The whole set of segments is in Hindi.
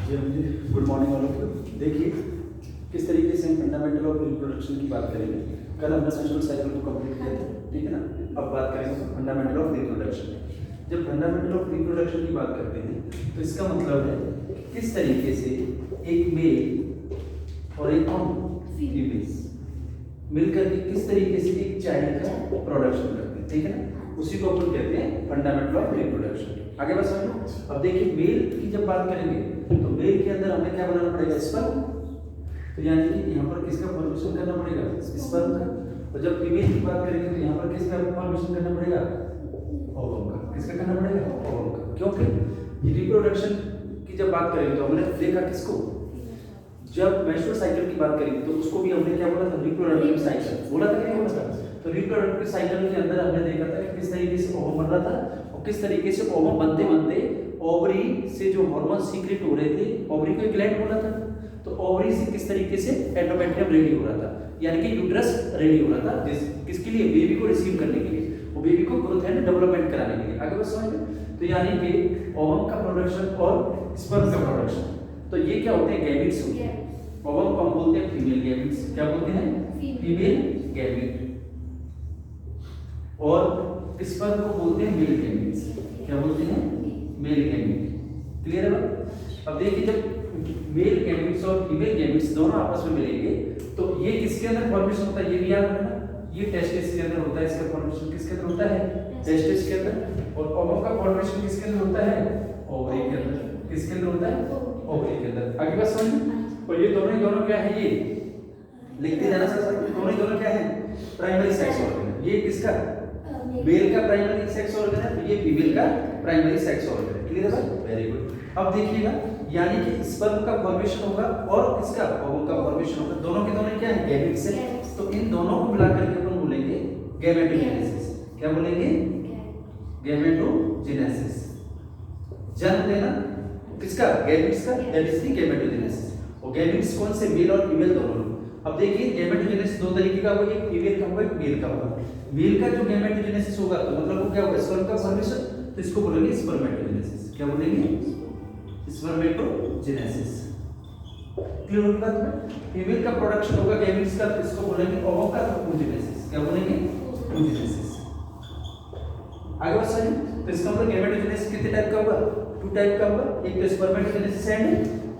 जी मुझे good morning all of you. देखिए किस तरीके से हम फंडामेंटल ऑफ रिप्रोडक्शन की बात करेंगे। कल हमने मेंस्ट्रुअल साइकिल को कंप्लीट किया था, ठीक है ना। अब बात करेंगे फंडामेंटल ऑफ रिप्रोडक्शन। जब फंडामेंटल ऑफ रिप्रोडक्शन की बात करते हैं तो इसका मतलब है किस तरीके से एक मेल और एक फीमेल मिलकर के किस तरीके से एक चाइल्ड का प्रोडक्शन करते हैं, ठीक है ना। उसी को अपन कहते हैं फंडामेंटल ऑफ रिप्रोडक्शन। आगे बस समझो। अब देखिए मेल की जब बात करेंगे तो मेल के अंदर हमें क्या बनाना पड़ेगा, स्पर्म। तो यानी कि यहाँ पर किसका फॉर्मेशन करना पड़ेगा, स्पर्म का। और जब फीमेल की बात करेंगे तो यहाँ पर किसका फॉर्मेशन करना पड़ेगा, ओवम का। किसका करना पड़ेगा, ओवम का। क्योंकि रिप्रोडक्शन की जब बात करेंगे तो हमने देखा किसको, जब मेंस्ट्रुअल साइकिल की बात करेंगे तो उसको भी हमने क्या बोला था, रिप्रोडक्टिव साइकिल बोला था कि नहीं बोला था। तो रिप्रोडक्टिव साइकिल के अंदर हमने देखा था कि किस तरीके से ओवम बन रहा था और किस तरीके से ओवम बनते बनते ओवरी से जो हार्मोन सीक्रेट हो रहे थे, ओवरी को एक ग्लैंड बोला था, तो ओवरी से किस तरीके से एंडोमेट्रियम रेडी हो रहा था, यानी कि यूट्रस रेडी हो रहा था किसके लिए, बेबी को रिसीव करने के लिए, वो बेबी को ग्रोथ एंड डेवलपमेंट कराने के लिए। आगे बस समझ में। तो यानी कि ओवम का प्रोडक्शन और स्पर्म का प्रोडक्शन, तो ये क्या होते हैं, गैमेट्स होते हैं। ओवम को हम बोलते हैं फीमेल गैमेट्स। क्या बोलते हैं, फीमेल गैमेट। और स्पर्म को बोलते हैं मेल गैमेट्स। क्या बोलते हैं, मेल गैमेट। क्लियर है बात। अब देखिए जब मेल गैमेट्स और फीमेल गैमेट्स दोनों आपस में मिलेंगे तो ये किसके अंदर फॉर्मेशन होता है, ये भी याद रखना। ये टेस्टिस के अंदर होता है, इसका फॉर्मेशन किसके अंदर होता है, टेस्टिस के अंदर। और ओवम का फॉर्मेशन किसके अंदर होता है, ओवरी के अंदर। किसके अंदर होता है, ओवरी के अंदर। आगे बात समझ। और ये दोनों ही दोनों क्या है, ये लिखते जाना सर। दोनों ही दोनों क्या है, प्राइमरी सेक्स ऑर्गन। ये किसका, मेल का प्राइमरी सेक्स ऑर्गन है, ये फीमेल का प्राइमरी सेक्स ऑर्गन है। क्लियर है, वेरी गुड। अब देखिएगा यानी कि स्पर्म का फॉर्मेशन होगा और किसका, ओवम का फॉर्मेशन होगा। दोनों के दोनों क्या है, गैमेट्स है। तो इन दोनों को मिलाकर के अपन बोलेंगे गैमेटोजेनेसिस। क्या बोलेंगे, गैमेटोजेनेसिस। जन्म देना किसका, गैमेट्स का, दैट इज द गैमेटोजेनेसिस। और गैमेट्स कौन से, मेल और फीमेल दोनों। अब देखिए गैमेटोजेनेसिस दो तरीके का होगा, एक फीमेल का होगा, एक मेल का होगा। मेल का जो गैमेटोजेनेसिस होगा तो मतलब वो क्या होगा, स्पर्म का फॉर्मेशन, तो इसको बोलेंगे स्पर्मेटोजेनेसिस। क्या बोलेंगे, स्पर्मेटोजेनेसिस। क्लियर हो बात में। फीमेल का प्रोडक्शन होगा गैमेट्स का, तो इसको बोलेंगे ओवम का, oogenesis। क्या बोलेंगे, oogenesis। आगे बात समझिए। तो इसका मतलब गैमेटोजेनेसिस कितने टाइप का होगा, टू टाइप का होगा, एक तो स्पर्मेटोजेनेसिस एंड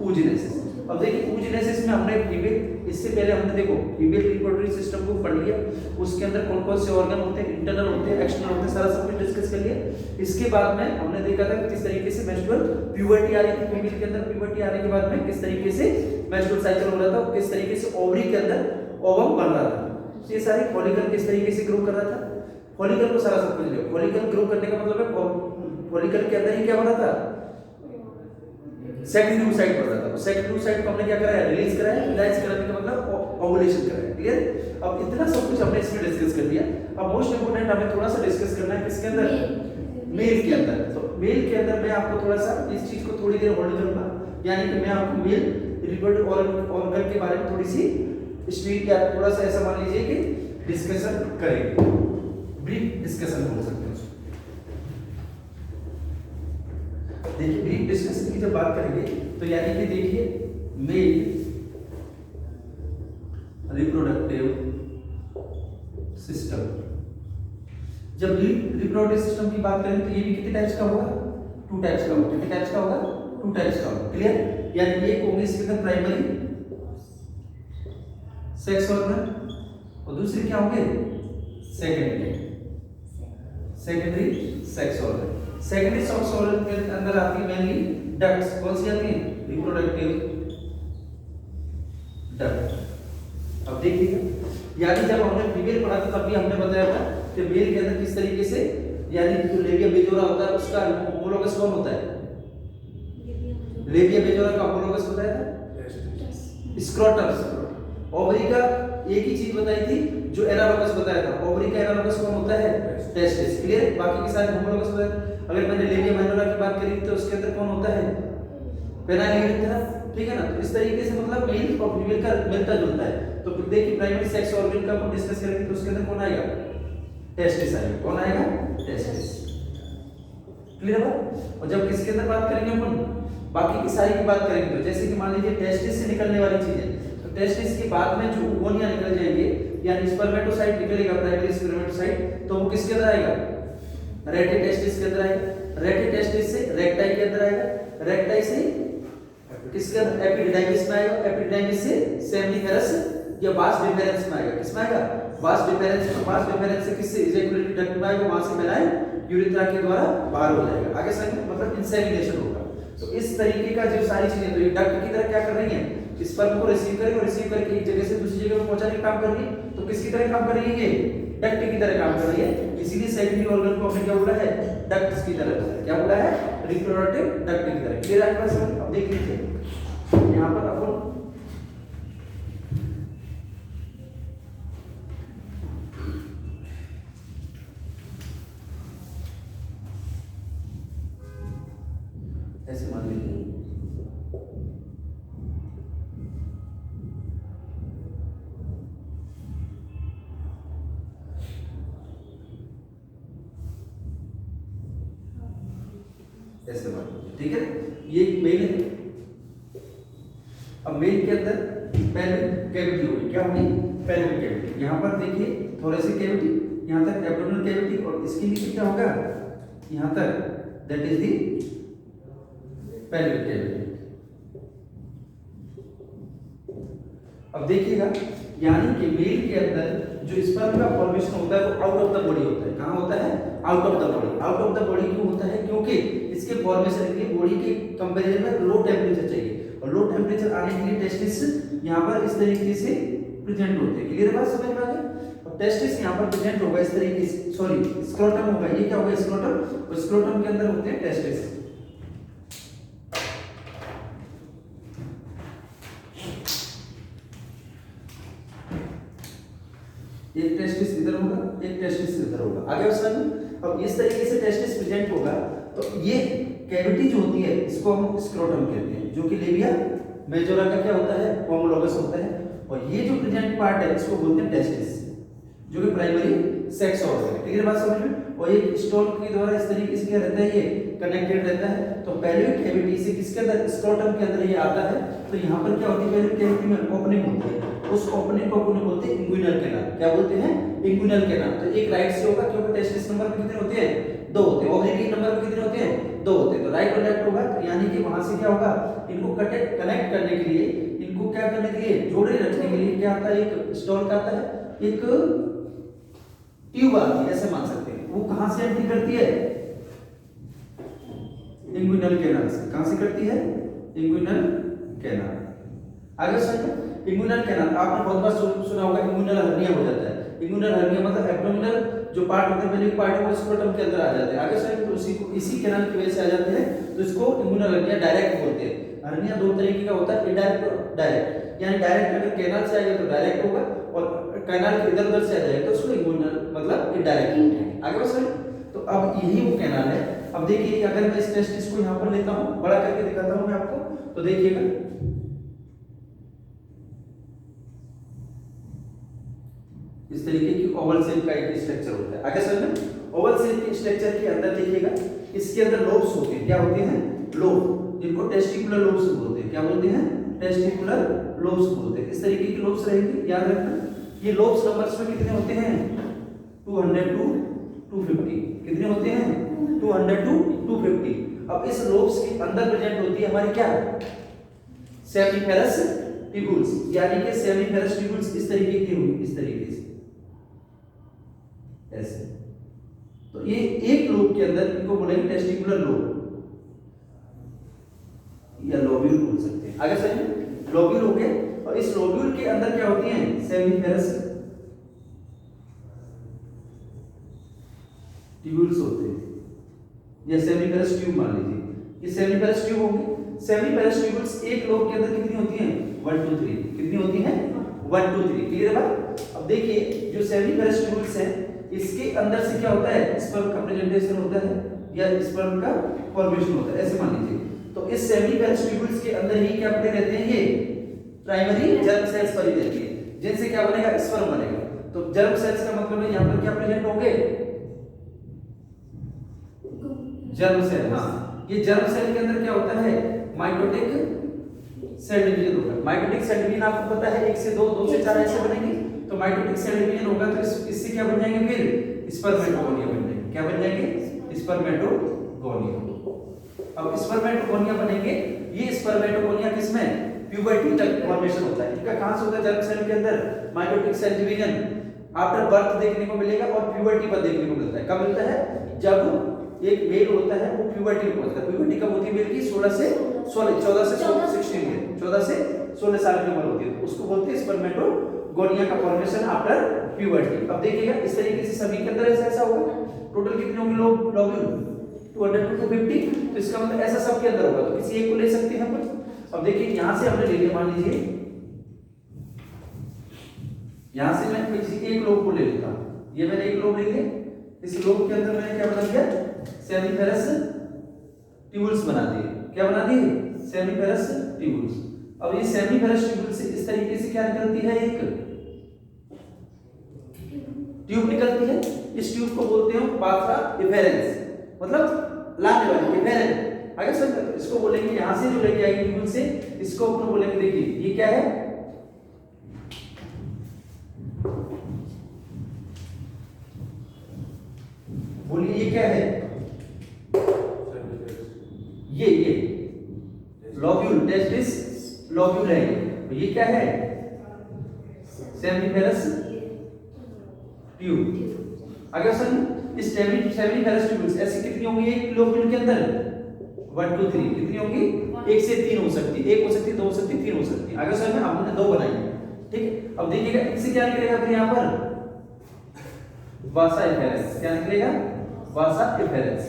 oogenesis। अब देखिए oogenesis में हमने फीमेल, इससे पहले हमने देखो फीमेल रिप्रोडक्टिव सिस्टम को पढ़ लिया, उसके अंदर कौन कौन से ऑर्गन होते हैं, इंटरनल होते हैं, एक्सटर्नल होते हैं, सारा सब कुछ डिस्कस कर लिया। इसके बाद में हमने देखा था कि किस तरीके से मेंस्ट्रुअल प्यूबर्टी आ रही थी, फीमेल के अंदर प्यूबर्टी आने के बाद में किस तरीके से मेंस्ट्रुअल साइकिल हो रहा था, किस तरीके से ओवरी के अंदर ओवम बन रहा था। ये सारे फॉलिकल किस तरीके से ग्रो कर रहा था, फॉलिकल को सारा सब कुछ लिया। फॉलिकल ग्रो करने का मतलब है फॉलिकल के अंदर ही क्या हो रहा था, सेकेंडरी oocyte बढ़ रहा था। सेकेंडरी oocyte को हमने क्या कराया, रिलीज कराया। रिलीज कराने का मतलब ओवुलेशन कराया। क्लियर। अब इतना सब कुछ हमने इसमें डिस्कस कर लिया। अब मोस्ट इंपोर्टेंट हमें थोड़ा सा डिस्कस करना है किसके अंदर, मेल के अंदर। तो मेल के अंदर मैं आपको थोड़ा सा इस चीज को थोड़ी देर होल्ड करूंगा, यानी कि मैं आपको मेल रिप्रोडक्टिव ऑर्गन के बारे में थोड़ी सी स्ट्रीट या थोड़ा सा ऐसा मान लीजिए कि डिस्कशन करेंगे, ब्रीफ डिस्कशन बोल सकते हैं। देखिए ब्रीफ डिस्कशन की जब बात करेंगे तो यानी कि देखिए मेल रिप्रोडक्टिव सिस्टम, जब रिप्रोडक्टिव सिस्टम की बात करें तो ये भी कितने टाइप्स का होगा, टू टाइप्स का होगा। कितने टाइप्स का होगा, टू टाइप्स का होगा। क्लियर। यानी एक होंगे इसके अंदर प्राइमरी सेक्स ऑर्गन और दूसरे क्या होंगे, secondary sex organ. Secondary sex organ के अंदर आती है मेनली डक्ट्स। कौन सी आती है, रिप्रोडक्टिव डक्ट। अब देखिएगा यानी जब हमने फीमेल पढ़ा था तब भी हमने बताया था कि मेल के अंदर किस तरीके से, यानी जो लेबिया मेजोरा होता है उसका होमोलोगस कौन होता है, लेबिया मेजोरा का होमोलोगस बताया था स्क्रोटम। ओवरी का एक ही चीज बताई थी जो एनालोगस बताया था, ओवरी का एनालोगस कौन होता है, टेस्टिस। क्लियर। बाकी के सारे होमोलोगस बताए। अगर मैंने लेबिया मेजोरा की बात करी तो उसके अंदर कौन होता है, पेनाइल यूरेथ्रा। ठीक है ना। तो इस तरीके से मतलब मेल और फीमेल का मिलता जुलता है। तो देखिए प्राइमरी सेक्स ऑर्गन का अपन डिस्कस करेंगे तो उसके अंदर कौन आएगा, टेस्टिस आएगा। कौन आएगा, टेस्टिस। क्लियर है। और जब किसके अंदर बात करेंगे अपन, बाकी की सारी की बात करेंगे तो जैसे कि मान लीजिए टेस्टिस से निकलने वाली चीजें, तो टेस्टिस के बाद में जो ओवोनिया निकल जाएंगे यानी स्पर्मेटोसाइट निकलेगा प्राइमरी स्पर्मेटोसाइट, तो वो किसके अंदर आएगा? रेटी टेस्टिस के अंदर आएगा। रेटी टेस्टिस से रेक्टाई के अंदर आएगा। रेक्टाई से किसके अंदर? एपिडिडाइमिस में आएगा। एपिडिडाइमिस से सेमिनिफेरस या वास डिफरेंस में आएगा। किसमें आएगा? वास डिफरेंस में। वास डिफरेंस से किससे? इजैकुलेटरी डक्ट में आएगा, वहां से मेलाइन यूरेथ्रा के द्वारा बाहर हो जाएगा। आगे समझ, मतलब इंसेमिनेशन होगा। तो इस तरीके का जो सारी चीजें, तो ये डक्ट की तरह क्या कर रही है? स्पर्म को रिसीव करेगी और रिसीव करके एक जगह से दूसरी जगह में पहुंचाने का काम कर रही है। तो किसकी तरह काम कर रही है? ये डक्ट की तरह काम कर रही है। इसीलिए सेकेंडरी ऑर्गन को हमने क्या बोला है? डक्ट की तरह। क्या बोला है? रिप्रोडक्टिव डक्ट की तरह। क्लियर है आपका? अब देख लीजिए यहाँ पर अपन ऐसे मान लीजिए ऐसे मान लीजिए, ठीक है। ये मेल है। अब मेल के अंदर पेल्विक कैविटी होगी। क्या होगी? Pelvic cavity. यहाँ पर देखिए थोरेसिक कैविटी, यहाँ तक एब्डोमिनल कैविटी, और इसके नीचे क्या होगा? यहाँ तक, that is the pelvic cavity. अब देखिएगा, यानी कि मेल के अंदर जो स्पर्म का फॉर्मेशन होता है वो आउट ऑफ द बॉडी होता है। कहाँ होता है? Out of the body. Out of the body क्यों होता है? क्योंकि इसके फॉर्मेशन के लिए बॉडी के कंपैरिजन में लो टेम्परेचर चाहिए, और लो टेम्परेचर आने के लिए टेस्टिस यहाँ पर इस तरीके से प्रेजेंट होते हैं। क्लियर बात समझ में आ गया? और टेस्टिस यहाँ पर प्रेजेंट होगा इस तरीके से, सॉरी स्क्रोटम होगा। ये क्या होगा? स्क्रोटम। और स्क्रोटम के अंदर होते हैं टेस्टिस। एक टेस्टिस इधर होगा, एक टेस्टिस इधर होगा। आगे समझ। अब इस तरीके से टेस्टिस प्रेजेंट होगा, तो ये कैविटी जो होती है इसको हम स्क्रोटम कहते हैं, जो कि लेबिया मेजोरा का क्या होता है? होमोलोगस होता है। और ये जो प्रेजेंट पार्ट है इसको बोलते हैं टेस्टिस, जो कि प्राइमरी सेक्स ऑर्गन है। ठीक है बात समझ में? और एक स्टोन के द्वारा इस तरीके से क्या रहता है? ये कनेक्टेड रहता है। तो पेल्विक कैविटी से किसके अंदर? स्क्रोटम के अंदर ये आता है। तो यहाँ पर क्या होती है? पेल्विक कैविटी में ओपनिंग होती है। उस ओपनिंग को अपन बोलते हैं इंग्विनल कैनाल। क्या बोलते हैं? Inguinal canal. तो एक राइट से होगा, क्योंकि टेस्टिस नंबर में कितने होते हैं? 2 होते हैं। ओवरी नंबर में कितने होते हैं? 2 होते हैं। तो राइट और लेफ्ट होगा, तो यानी कि वहां से क्या होगा? इनको कनेक्ट करने के लिए, इनको क्या करने के लिए, जोड़े रखने के लिए क्या आता है? एक स्टोन का आता है, एक ट्यूब आती है, ऐसे मान सकते हैं। वो कहां से एंट्री करती है? इंग्विनल कैनाल से। कहां से करती है? Inguinal canal. आगे समझो। इंग्विनल कैनाल आपने बहुत बार सुना होगा, इंग्विनल हर्निया हो जाता है। इंग्विनल हर्निया मतलब एब्डोमिनल जो पार्ट होते हैं, पेल्विक पार्ट है, वो स्क्रोटम के अंदर आ जाते हैं। आगे समझो। तो इसी कैनाल की वजह से आ जाते हैं, तो इसको इंग्विनल हर्निया डायरेक्ट बोलते हैं। हर्निया 2 तरीके का होता है, इनडायरेक्ट और डायरेक्ट। यानी डायरेक्ट अगर कैनाल से आएगा तो डायरेक्ट होगा, और कैनाल के इधर उधर से आ जाएगा तो उसको इंग्विनल मतलब इनडायरेक्ट बोलते हैं। आगे समझो। तो अब यही वो कैनाल है। अब देखिए, अगर मैं इस टेस्टिस को यहाँ पर लेता हूँ, बड़ा करके दिखाता हूँ मैं आपको, तो देखिएगा इस तरीके की ओवल शेप का एक स्ट्रक्चर होता है। आगे समझ। ओवल शेप के स्ट्रक्चर के अंदर देखिएगा, इसके अंदर लोब्स होते हैं। क्या होते हैं? लोब, जिनको टेस्टिकुलर लोब्स बोलते हैं। क्या बोलते हैं? टेस्टिकुलर लोब्स बोलते हैं। इस तरीके की लोब्स रहेंगी, याद रखना। ये लोब्स नंबर्स में कितने होते हैं? 200 टू 250। कितने होते हैं? 200 टू 250। अब इस लोब्स के अंदर प्रेजेंट होती है हमारी क्या? Seminiferous tubules. यानी कि सेमिनिफेरस ट्यूब्यूल्स इस तरीके की होंगी, इस तरीके से ऐसे। तो ये एक लोब के अंदर इनको बोलेंगे टेस्टिकुलर लोब या लोब्यूल बोल सकते हैं। आगे समझिए। लोब्यूल हो गए, और इस लोब्यूल के अंदर क्या होती हैं? सेमिनिफेरस ट्यूब्यूल्स होते हैं, या सेमिनिफेरस ट्यूब मान लीजिए। ये सेमिनिफेरस ट्यूब होंगी। सेमिनिफेरस ट्यूब्यूल्स एक लोब के अंदर कितनी होती हैं? 1 2 3। कितनी होती हैं? 1 2 3। क्लियर है बात? अब देखिए, जो सेमिनिफेरस ट्यूब्यूल्स हैं, इसके अंदर से क्या होता है? स्पर्म का प्रेजेंटेशन होता है, या स्पर्म का फॉर्मेशन होता है, ऐसे मान लीजिए। तो इस सेमिनिफेरस ट्यूब्यूल्स के अंदर ही क्या पड़े रहते हैं? ये प्राइमरी जर्म सेल्स पड़ी रहती है, जिनसे क्या बनेगा? स्पर्म बनेगा। तो जर्म सेल्स का मतलब है यहाँ पर क्या प्रेजेंट होंगे? Germ cell. हाँ, ये जर्म सेल के अंदर क्या होता है? सेल डिवीजन होगा। माइटोटिक सेल डिवीजन आपको पता है 1 से 2, 2 से 4 ऐसे बनेंगे। तो माइटोटिक सेल डिवीजन होगा तो इससे क्या बन जाएंगे फिर स्पर्मेटोगोनिया बन जाएंगे। क्या बन जाएंगे? स्पर्मेटोगोनिया। अब स्पर्मेटोगोनिया बनेंगे। ये स्पर्मेटोगोनिया किसमें? प्यूबर्टी तक फॉर्मेशन होता है। इनका कहां से होता है? जर्म सेल के अंदर mitotic cell division after birth देखने को मिलेगा और प्यूबर्टी पर देखने को मिलता है। कब मिलता है? जब एक मेल होता है वो प्यूबर्टी में पहुंचता है। प्यूबर्टी कब होती है मेल की? 14 से 16 ईयर, 14 से 16 साल की उम्र होती है, तो उसको बोलते हैं स्पर्मेटोगोनिया का फॉर्मेशन आफ्टर प्यूबर्टी। अब देखिएगा इस तरीके से सभी के अंदर ऐसा होगा। टोटल कितने होंगे लोब्यूल? 200 to 250। तो इसका मतलब ऐसा सबके अंदर होगा, तो किसी एक को ले सकते हैं अपन। अब देखिए यहां से हमने ले लिया, मान लीजिए यहां से मैं किसी एक लोब को ले लेता हूं। ये मैंने एक लोब ले लिया, इस लोब के अंदर मैंने क्या बना दिया? सेमिफेरस ट्यूब्यूल्स बना दिए। क्या बना दिए? सेमिफेरस ट्यूब्यूल्स। अब ये सेमिफेरस ट्यूब्यूल से इस तरीके से क्या निकलती है? एक ट्यूब निकलती है। इस ट्यूब को बोलते हैं बाथरा इफेरेंस, मतलब लाने वाली इफेरेंस। आगे समझ में? इसको बोलेंगे यहां से जो लेके आएगी ट्यूब से, इसको अपन बोलेंगे, देखिए ये क्या है? बोलिए ये क्या है? ये लोब्यूल, टेस्टिस लोब्यूल है। तो ये क्या है? सेमिफेरस ट्यूब। आगे सुन, इस सेमिफेरस ट्यूब्स ऐसी कितनी होंगी एक लोब्यूल के अंदर? 1 2 3। कितनी होंगी? 1 से 3 हो सकती है, 1 हो सकती है, 2 हो सकती है, 3 हो सकती है। आगे सुन में हमने 2 बनाई है, ठीक है। अब देखिएगा इससे क्या निकलेगा फिर यहां पर? वासा इफेरेंस। क्या निकलेगा? वासा इफेरेंस।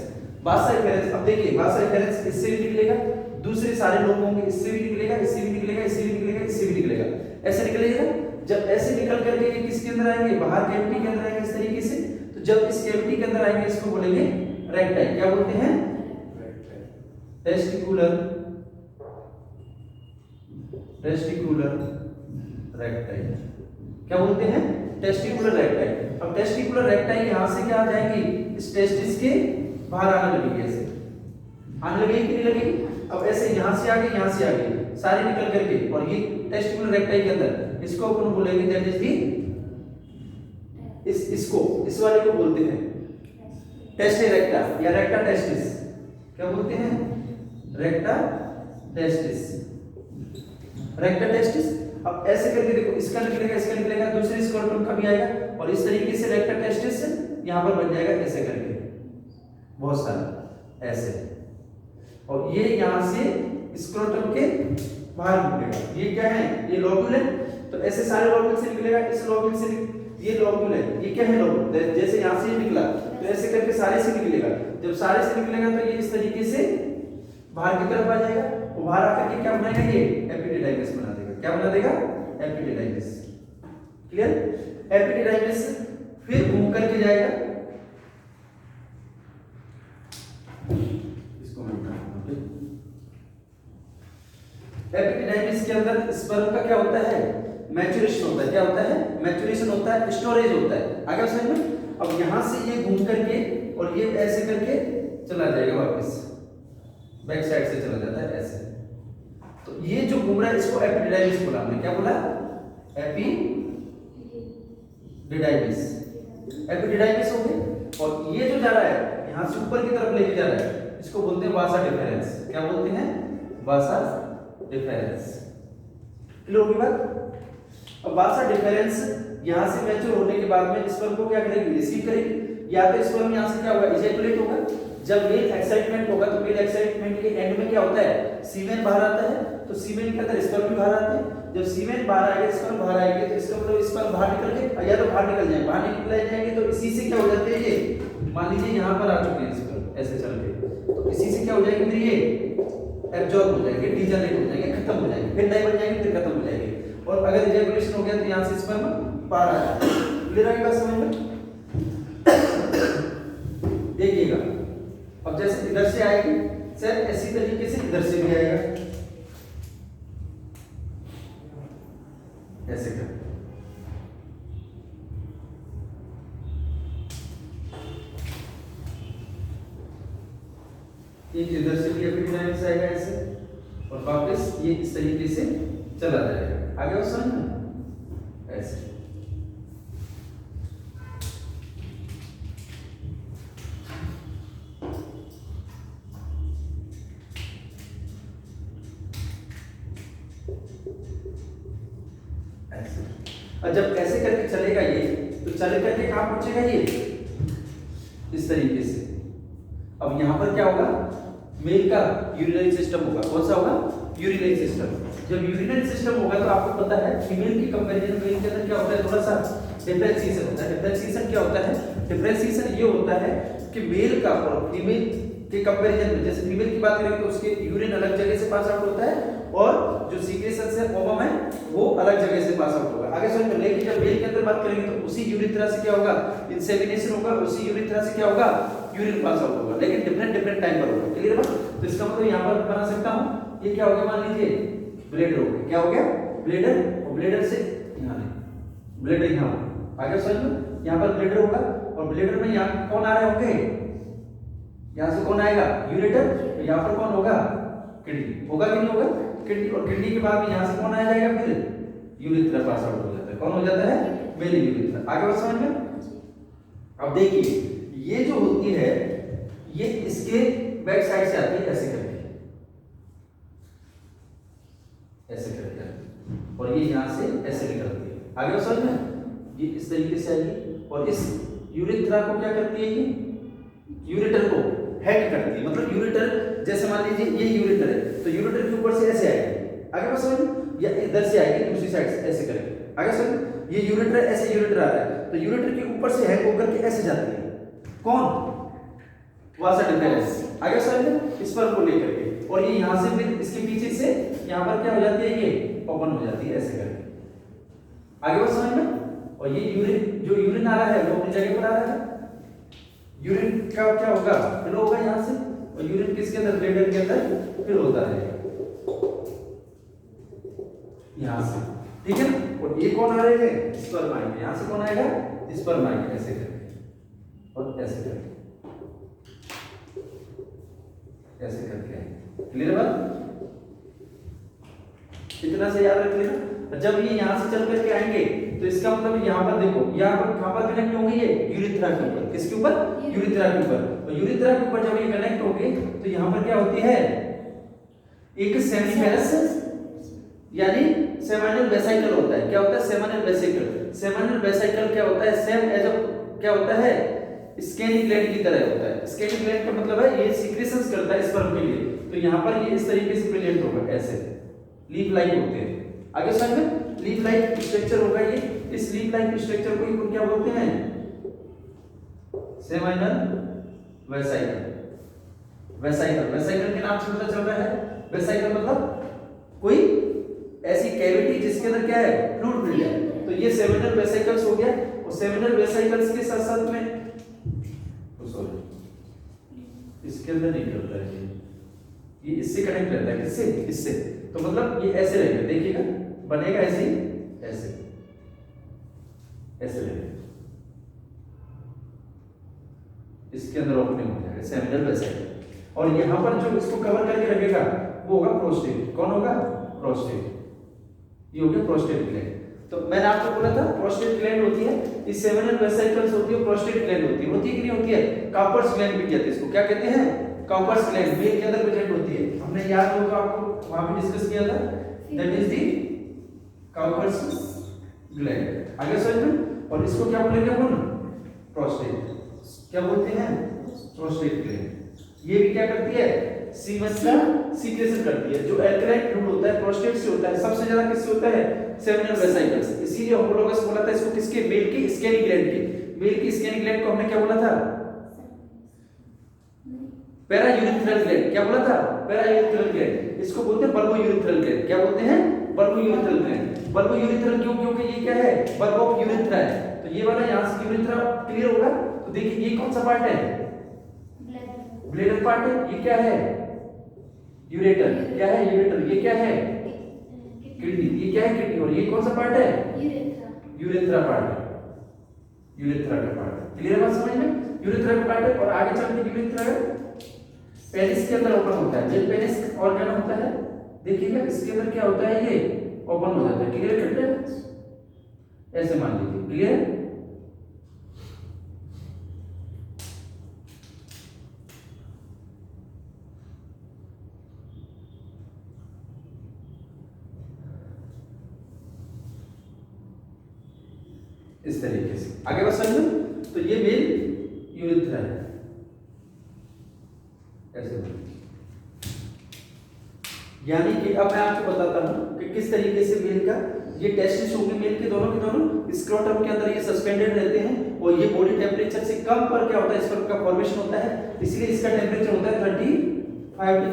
वासा इफेरेंस। अब देखिए वासा इफेरेंस इससे भी निकलेगा, दूसरे सारे लोग होंगे इससे भी निकलेगा, इससे भी निकलेगा, इससे भी निकलेगा, इससे भी निकलेगा। ऐसे निकलेगा। जब ऐसे निकल करके ये किसके अंदर आएंगे? बाहर कैविटी के अंदर आएंगे इस तरीके से। तो जब इस कैविटी के अंदर आएंगे इसको बोलेंगे रेक्टाइल। क्या बोलते हैं? टेस्टिकुलर रेक्टाइल। क्या बोलते हैं? टेस्टिकुलर रेक्टाइल। अब टेस्टिकुलर रेक्टाइल यहां से क्या आ जाएगी? इस टेस्टिस के बाहर आने लगेगी, ऐसे आने लगेगी कि नहीं लगेगी? अब ऐसे यहां से आगे, यहां से आगे सारे निकल करके, और ये टेस्टिकुलर रेक्टाइल के अंदर इसको अपन बोलेंगे दैट इज दी इसको इस वाले को बोलते हैं टेस्टे रेक्टा या रेक्टा टेस्टिस। क्या बोलते हैं? रेक्टा टेस्टिस, रेक्टा टेस्टिस। अब ऐसे करके देखो, इसका निकलेगा, इसका निकलेगा, दूसरे स्कॉर्टम का भी आएगा, और इस तरीके से रेक्टा टेस्टिस यहां पर बन जाएगा ऐसे करके, बहुत सारा ऐसे। और ये यहां से स्क्रोटम के बाहर निकलेगा। ये क्या है? ये लोब्यूल है। तो ऐसे सारे लोब्यूल से निकलेगा, इस लोब्यूल से ये लोब्यूल है। ये क्या है? लोब्यूल। जैसे यहां से निकला तो ऐसे करके सारे से निकलेगा। जब सारे से निकलेगा तो ये इस तरीके से बाहर की तरफ आ जाएगा। वो बाहर आकर के क्या बनाएगा? ये एपिडिडाइमिस बना देगा। क्या बना देगा? एपिडिडाइमिस। क्लियर? एपिडिडाइमिस फिर घूम करके जाएगा, एपिडिडाइमिस के अंदर स्पर्म का क्या होता है? मैच्योरेशन होता है। क्या होता है? मैच्योरेशन होता है, स्टोरेज होता है। आगे समझ में? अब यहां से ये घूम करके और ये ऐसे करके चला जाएगा वापस, बैक साइड से चला जाता है ऐसे। तो ये जो घूम रहा है इसको एपिडिडाइमिस बोला हमने। क्या बोला? एपिडिडाइमिस। एपिडिडाइमिस हो गया। और ये जो जा रहा है यहां से ऊपर की तरफ लेके जा रहा है, इसको बोलते हैं वासा डिफरेंस। क्या बोलते हैं? वासा डिफरेंस। क्लियर होगी बात? अब वासा डिफरेंस यहां से मैच्योर होने के बाद में स्पर्म को क्या करेगी? रिसीव करेगी। या तो स्पर्म यहां से क्या होगा? इजैकुलेट होगा। जब मेल एक्साइटमेंट होगा तो मेल एक्साइटमेंट के एंड में क्या होता है? सीमेन बाहर आता है। तो सीमेन के अंदर स्पर्म भी बाहर आते हैं। जब सीमेन बाहर आएगा, स्पर्म बाहर आएंगे, तो इसका मतलब स्पर्म बाहर निकल के, या तो बाहर निकल जाए, बाहर निकल जाएंगे तो इसी से क्या हो जाते हैं? ये मान लीजिए यहां पर आ चुके हैं स्पर्म ऐसे चल के, तो इसी से क्या हो जाएगी? फिर ये एब्जॉर्ब हो जाएंगे, डीजनरेट हो जाएंगे, खत्म हो जाएंगे, फिर नहीं बन जाएंगे, फिर खत्म हो जाएंगे। और अगर इजैकुलेशन हो गया तो यहां से स्पर्म बाहर आ जाता है। क्लियर है बात समझ में? देखिएगा अब जैसे इधर से आएगी सर, ऐसी तरीके से इधर से भी आएगा ऐसे कर। एक इधर से भी एपिडिडाइमिस आएगा ऐसे, और वापस ये इस तरीके से चला जाएगा। आगे और समझ में ऐसे ऐसे। और जब ऐसे करके चलेगा ये तो चले करके कहाँ पहुंचेगा ये इस तरीके से। अब यहाँ पर क्या होगा, मेल का यूरिनरी सिस्टम होगा। कौन सा होगा, यूरिनरी सिस्टम। जब यूरिनरी सिस्टम होगा तो आपको पता है फीमेल की कंपैरिजन मेल के अंदर क्या होता है, थोड़ा सा डिफरेंशिएशन होता है। डिफरेंशिएशन क्या होता है, डिफरेंशिएशन ये होता है कि मेल का और फीमेल के कंपैरिजन में, जैसे फीमेल की बात करें तो उसके यूरिन अलग जगह से पास आउट होता है और जो सीक्रेशंस है ओवम है वो अलग जगह से पास आउट होगा। आगे समझ। लेकिन जब मेल के अंदर बात करेंगे तो उसी यूरिथ्रा से क्या होगा, इंसेमिनेशन होगा, उसी यूरिथ्रा से क्या होगा, यूरिन पास आउट होगा, लेकिन डिफरेंट टाइम पर होगा। क्लियर बात। तो इसका मतलब यहां पर बना सकता हूं, ये क्या हो गया, मान लीजिए ब्लेडर हो गया। क्या हो गया, ब्लेडर। और ब्लेडर से यहां नहीं, ब्लेडर यहां। आगे समझ। यहां पर ब्लेडर होगा और ब्लेडर में यहां कौन आ रहे होंगे, यहां से कौन आएगा, यूरेटर। तो यहां पर कौन होगा, किडनी होगा कि नहीं होगा, किडनी। और किडनी के बाद में यहां से कौन आ जाएगा, फिर यूरिथ्रा पास आउट हो जाता है। कौन हो जाता है, मेल यूरिथ्रा। आगे बात समझ में। अब देखिए ये जो होती है ये इसके बैक साइड से आती है ऐसे करके, ऐसे करके, और ये यहां से ऐसे निकलती है। आगे बात समझ में। ये इस तरीके से आएगी और इस यूरिथ्रा को क्या करती है, ये यूरेटर को हेड करती है। मतलब यूरेटर, जैसे मान लीजिए ये यूरेटर है तो यूरेटर के ऊपर से ऐसे आएगी। आगे बात समझ। या इधर से आएगी दूसरी साइड से ऐसे करके। आगे समझ। ये यूरेटर ऐसे यूरेटर आ रहा है तो यूरेटर के ऊपर से हेड होकर के ऐसे जाती है। कौन, वासा डिफरेंस। आगे समझ। इस पर को लेकर के, और ये यहां से फिर इसके पीछे से यहां पर क्या हो जाती है, ये ओपन हो जाती है ऐसे करके। आगे बात समझ में। और ये यूरिन, जो यूरिन आ रहा है वो अपनी जगह पर आ रहा है। यूरिन का क्या होगा, फ्लो होगा यहां से, और यूरिन किसके अंदर, ब्लेडर के अंदर फिल होता है यहां से। ठीक है ना। और ये कौन आ रहे हैं, स्पर्म आएंगे। यहां से कौन आएगा, स्पर्म आएंगे ऐसे करके और ऐसे करके, ऐसे करके। क्लियर बात। इतना से याद रख लेना। जब ये यहां से चल करके आएंगे तो इसका मतलब यहां पर देखो, यहां पर कहां पर कनेक्ट होंगे, ये यूरिथ्रा के ऊपर। किसके ऊपर, यूरिथ्रा के ऊपर। और यूरिथ्रा के ऊपर जब ये कनेक्ट होंगे तो यहां पर क्या होती है, एक सेमिपेरस यानी सेमिनल वेसिकल होता है। क्या होता है, सेमिनल वेसिकल। सेमिनल वेसिकल क्या होता है, सेम एज क्या होता है, स्कैनिंग ग्लैंड की तरह होता है। स्कैनिंग ग्लैंड का मतलब है ये सीक्रेशंस करता है स्पर्म के लिए। तो यहां पर ये इस तरीके से प्रेजेंट होगा, ऐसे लीफ लाइक होते हैं। आगे समझ। लीफ लाइक स्ट्रक्चर होगा ये। इस लीफ लाइक स्ट्रक्चर को क्या बोलते हैं, सेमिनल वेसिकल। वेसिकल के नाम से पता चल रहा है। वेसिकल मतलब कोई ऐसी कैविटी जिसके अंदर क्या है, फ्लूइड मिल जाए। तो ये सेमिनल वेसिकल्स हो गया। और सेमिनल वेसिकल्स के साथ साथ में इसके अंदर नहीं करता है, ये इससे कनेक्ट रहता है। किससे, इससे। तो मतलब ये ऐसे रहेगा, देखिएगा बनेगा ऐसे ही, ऐसे ऐसे रहेगा। इसके अंदर ओपनिंग हो जाएगा सेमिनल वेसिकल। और यहां पर जो इसको कवर करके रखेगा वो होगा प्रोस्टेट। कौन होगा, प्रोस्टेट। ये हो गया प्रोस्टेट ग्लैंड। तो मैंने आपको बोला था प्रोस्टेट ग्लैंड होती है, इस सेमिनल वेसिकल्स होती है, प्रोस्टेट ग्लैंड होती है। होती है कि नहीं होती है, काउपर्स ग्लैंड भी कहते हैं इसको। क्या कहते हैं, काउपर्स ग्लैंड। मेल के अंदर प्रेजेंट होती है। हमने याद हो तो आपको वहां पे डिस्कस किया था, that is the Cowper's gland. आगे समझ में। और इसको क्या बोलेंगे अपन, प्रोस्टेट। क्या बोलते हैं, प्रोस्टेट ग्लैंड। ये भी क्या करती है, सीमेन का सीक्रेशन करती है। जो एल्कलाइन फ्लूइड होता है प्रोस्टेट से होता है, सबसे ज्यादा किससे होता है, सेमिनल वेसिकल से। इसीलिए होमोलोगस बोला था इसको, किसके, मेल की स्कैनिंग ग्लैंड की। मेल की स्कैनिंग ग्लैंड को हमने क्या बोला था, पैरायूरिथ्रल ग्लैंड। क्या बोला था, पैरायूरिथ्रल ग्लैंड। इसको बोलते हैं बल्बोयूरिथ्रल ग्लैंड। क्या बोलते हैं, बल्बोयूरिथ्रल ग्लैंड। बल्बोयूरिथ्रल क्यों, क्योंकि ये क्या है, बल्ब ऑफ यूरिथ्रा है। तो ये वाला यहां से यूरिथ्रा क्लियर होगा। तो देखिए ये कौन सा पार्ट है, ब्लेडर पार्ट है। ये क्या है, यूरेटर। क्या है, यूरेटर। ये क्या है, किडनी। ये क्या है, किडनी। और ये कौन सा पार्ट है, यूरेथ्रा पार्ट है। यूरेथ्रा का पार्ट। क्लियर बात समझ में। यूरेथ्रा का पार्ट है। और आगे चल के यूरेथ्रा पेनिस के अंदर ओपन होता है। जब पेनिस ऑर्गन होता है देखिएगा इसके अंदर क्या होता है, ये ओपन हो जाता है। क्लियर करते हैं, ऐसे मान लीजिए। क्लियर, इस तरीके से आगे बस समझो। तो ये मेल यूरिथ्रा है, ऐसे। यानी कि अब मैं आपको बताता हूं कि किस तरीके से मेल का ये टेस्टिस होंगे, मेल के दोनों स्क्रोटम के अंदर ये सस्पेंडेड रहते हैं और ये बॉडी टेम्परेचर से कम पर क्या होता है, स्पर्म का फॉर्मेशन होता है। इसलिए इसका टेम्परेचर होता है 35 to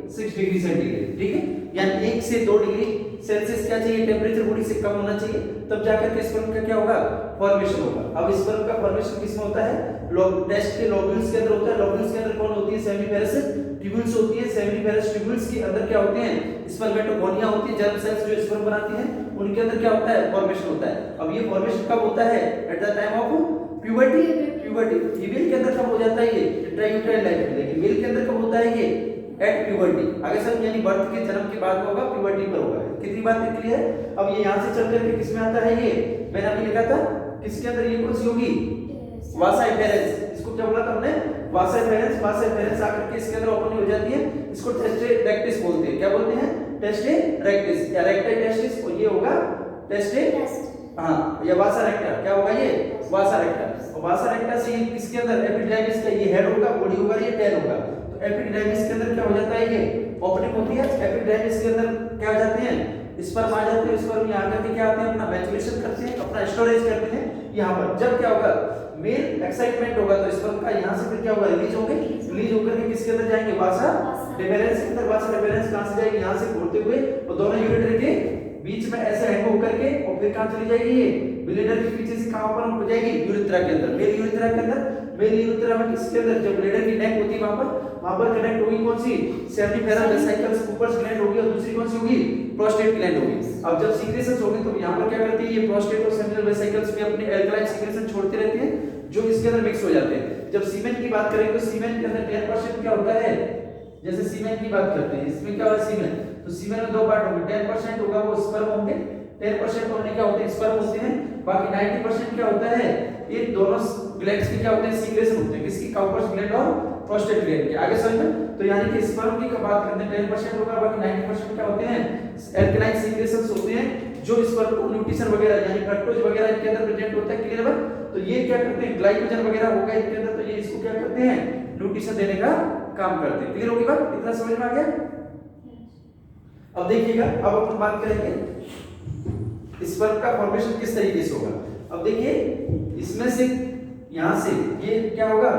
36 डिग्री सेंटीग्रेड। ठीक है, यानी 1 से 2 डिग्री सेल्सियस क्या चाहिए, टेम्परेचर बॉडी से कम होना चाहिए, तब जाकर के स्पर्म का क्या होगा, फॉर्मेशन होगा। अब स्पर्म का फॉर्मेशन किसमें होता है, टेस्ट के लोब्यूल्स के अंदर होता है। लोब्यूल्स के अंदर कौन होती है, सेमिनिफेरस ट्यूब्यूल्स होती है। सेमिनिफेरस ट्यूब्यूल्स के अंदर क्या होते हैं, स्पर्मेटोगोनिया होती है, जर्म सेल्स जो स्पर्म बनाती हैं, उनके अंदर क्या होता है, फॉर्मेशन होता है। अब ये फॉर्मेशन कब होता है, at the time of puberty. Female के अंदर कब हो जाता है ये, इंट्रायूटेराइन लाइफ में, लेकिन मेल के अंदर कब होता है ये, एट प्यूबर्टी। आगे सब यानी बर्थ के जन्म के बाद होगा, प्यूबर्टी पर होगा। कितनी बात क्लियर है। अब ये यहां से चल करके किस में आता है, ये मैंने अभी लिखा था किसके अंदर, ये कौन सी होगी, वासा एफेरेंस। इसको क्या बोला था हमने, वासा एफेरेंस। वासा एफेरेंस आकर के इसके अंदर ओपन हो जाती है, इसको टेस्टे रेक्टिस बोलते हैं। क्या बोलते हैं, टेस्टे रेक्टिस या रेक्टाइल टेस्टिस। और ये होगा टेस्टे, हां, या वासा रेक्टा। क्या होगा ये, वासा रेक्टा। और वासा रेक्टा से ये किसके अंदर, एपिडर्मिस का ये हेड होगा, बॉडी होगा, ये टेल होगा। तो एपिडर्मिस के अंदर क्या हो जाता है, ये ओपनिंग होती है। एपिडर्मिस के अंदर क्या हो जाते हैं, स्पर्म आ जाते हैं। स्पर्म यहां आकर के क्या आते हैं, अपना मैच्योरेशन करते हैं, अपना स्टोरेज करते हैं यहां पर। जब क्या होगा, मेल एक्साइटमेंट होगा तो स्पर्म का यहां से फिर क्या होगा, रिलीज होंगे। रिलीज होकर के किसके अंदर जाएंगे, वासा डिफरेंस के अंदर। वासा डिफरेंस कहां से जाएगी, यहां से घूमते हुए और दोनों यूरिटर के बीच में ऐसे हैंग होकर के, और फिर कहां चली जाएगी, ये ब्लेडर के पीछे से कहां पर हो जाएगी, यूरिथ्रा के अंदर। मेल यूरिथ्रा के अंदर, मेल यूरिथ्रा में किसके अंदर, जब ब्लेडर की नेक होती है वहां पर कनेक्ट होगी कौन सी, सेमिनिफेरस वेसिकल्स, कूपर्स ग्लैंड होगी, और दूसरी कौन सी होगी, प्रोस्टेट ग्लैंड होगी। अब जब सीक्रेशंस होंगे तो यहां पर क्या करती है, ये प्रोस्टेट और सेमिनल वेसिकल्स में अपने एल्कलाइन सीक्रेशन छोड़ते रहते हैं, जो इसके अंदर मिक्स हो जाते हैं। जब सीमेन की बात करें तो सीमेन के अंदर 10% क्या होता है, जैसे सीमेन की बात करते हैं, इसमें क्या होगा सीमेन, तो सीमेन में दो पार्ट होंगे, 10% होगा वो स्पर्म होंगे, 10% होने क्या होते हैं, स्पर्म होते हैं। बाकी 90% क्या होता है, ये दोनों ग्लैंड्स के क्या होते हैं, सीक्रेशन होते हैं, किसकी, काउपर्स ग्लैंड और प्रोस्टेट ग्लैंड के। आगे समझ में, तो यानी कि स्पर्म की बात करते हैं 10% होगा, बाकी 90% क्या होते हैं, एल्कलाइन सीक्रेशंस होते हैं, जो स्पर्म को न्यूट्रिशन वगैरह यानी फ्रक्टोज वगैरह इनके अंदर प्रेजेंट होता है। क्लियर है। तो ये क्या करते हैं, ग्लाइकोजन वगैरह होगा इनके अंदर, तो ये इसको क्या करते हैं, न्यूट्रिशन देने का काम करते हैं। क्लियर होगी बात, इतना समझ में आ गया। अब देखिएगा, अब अपन बात करेंगे स्पर्म का फॉर्मेशन किस तरीके से होगा। अब देखिए, इसमें से यहां से ये क्या होगा,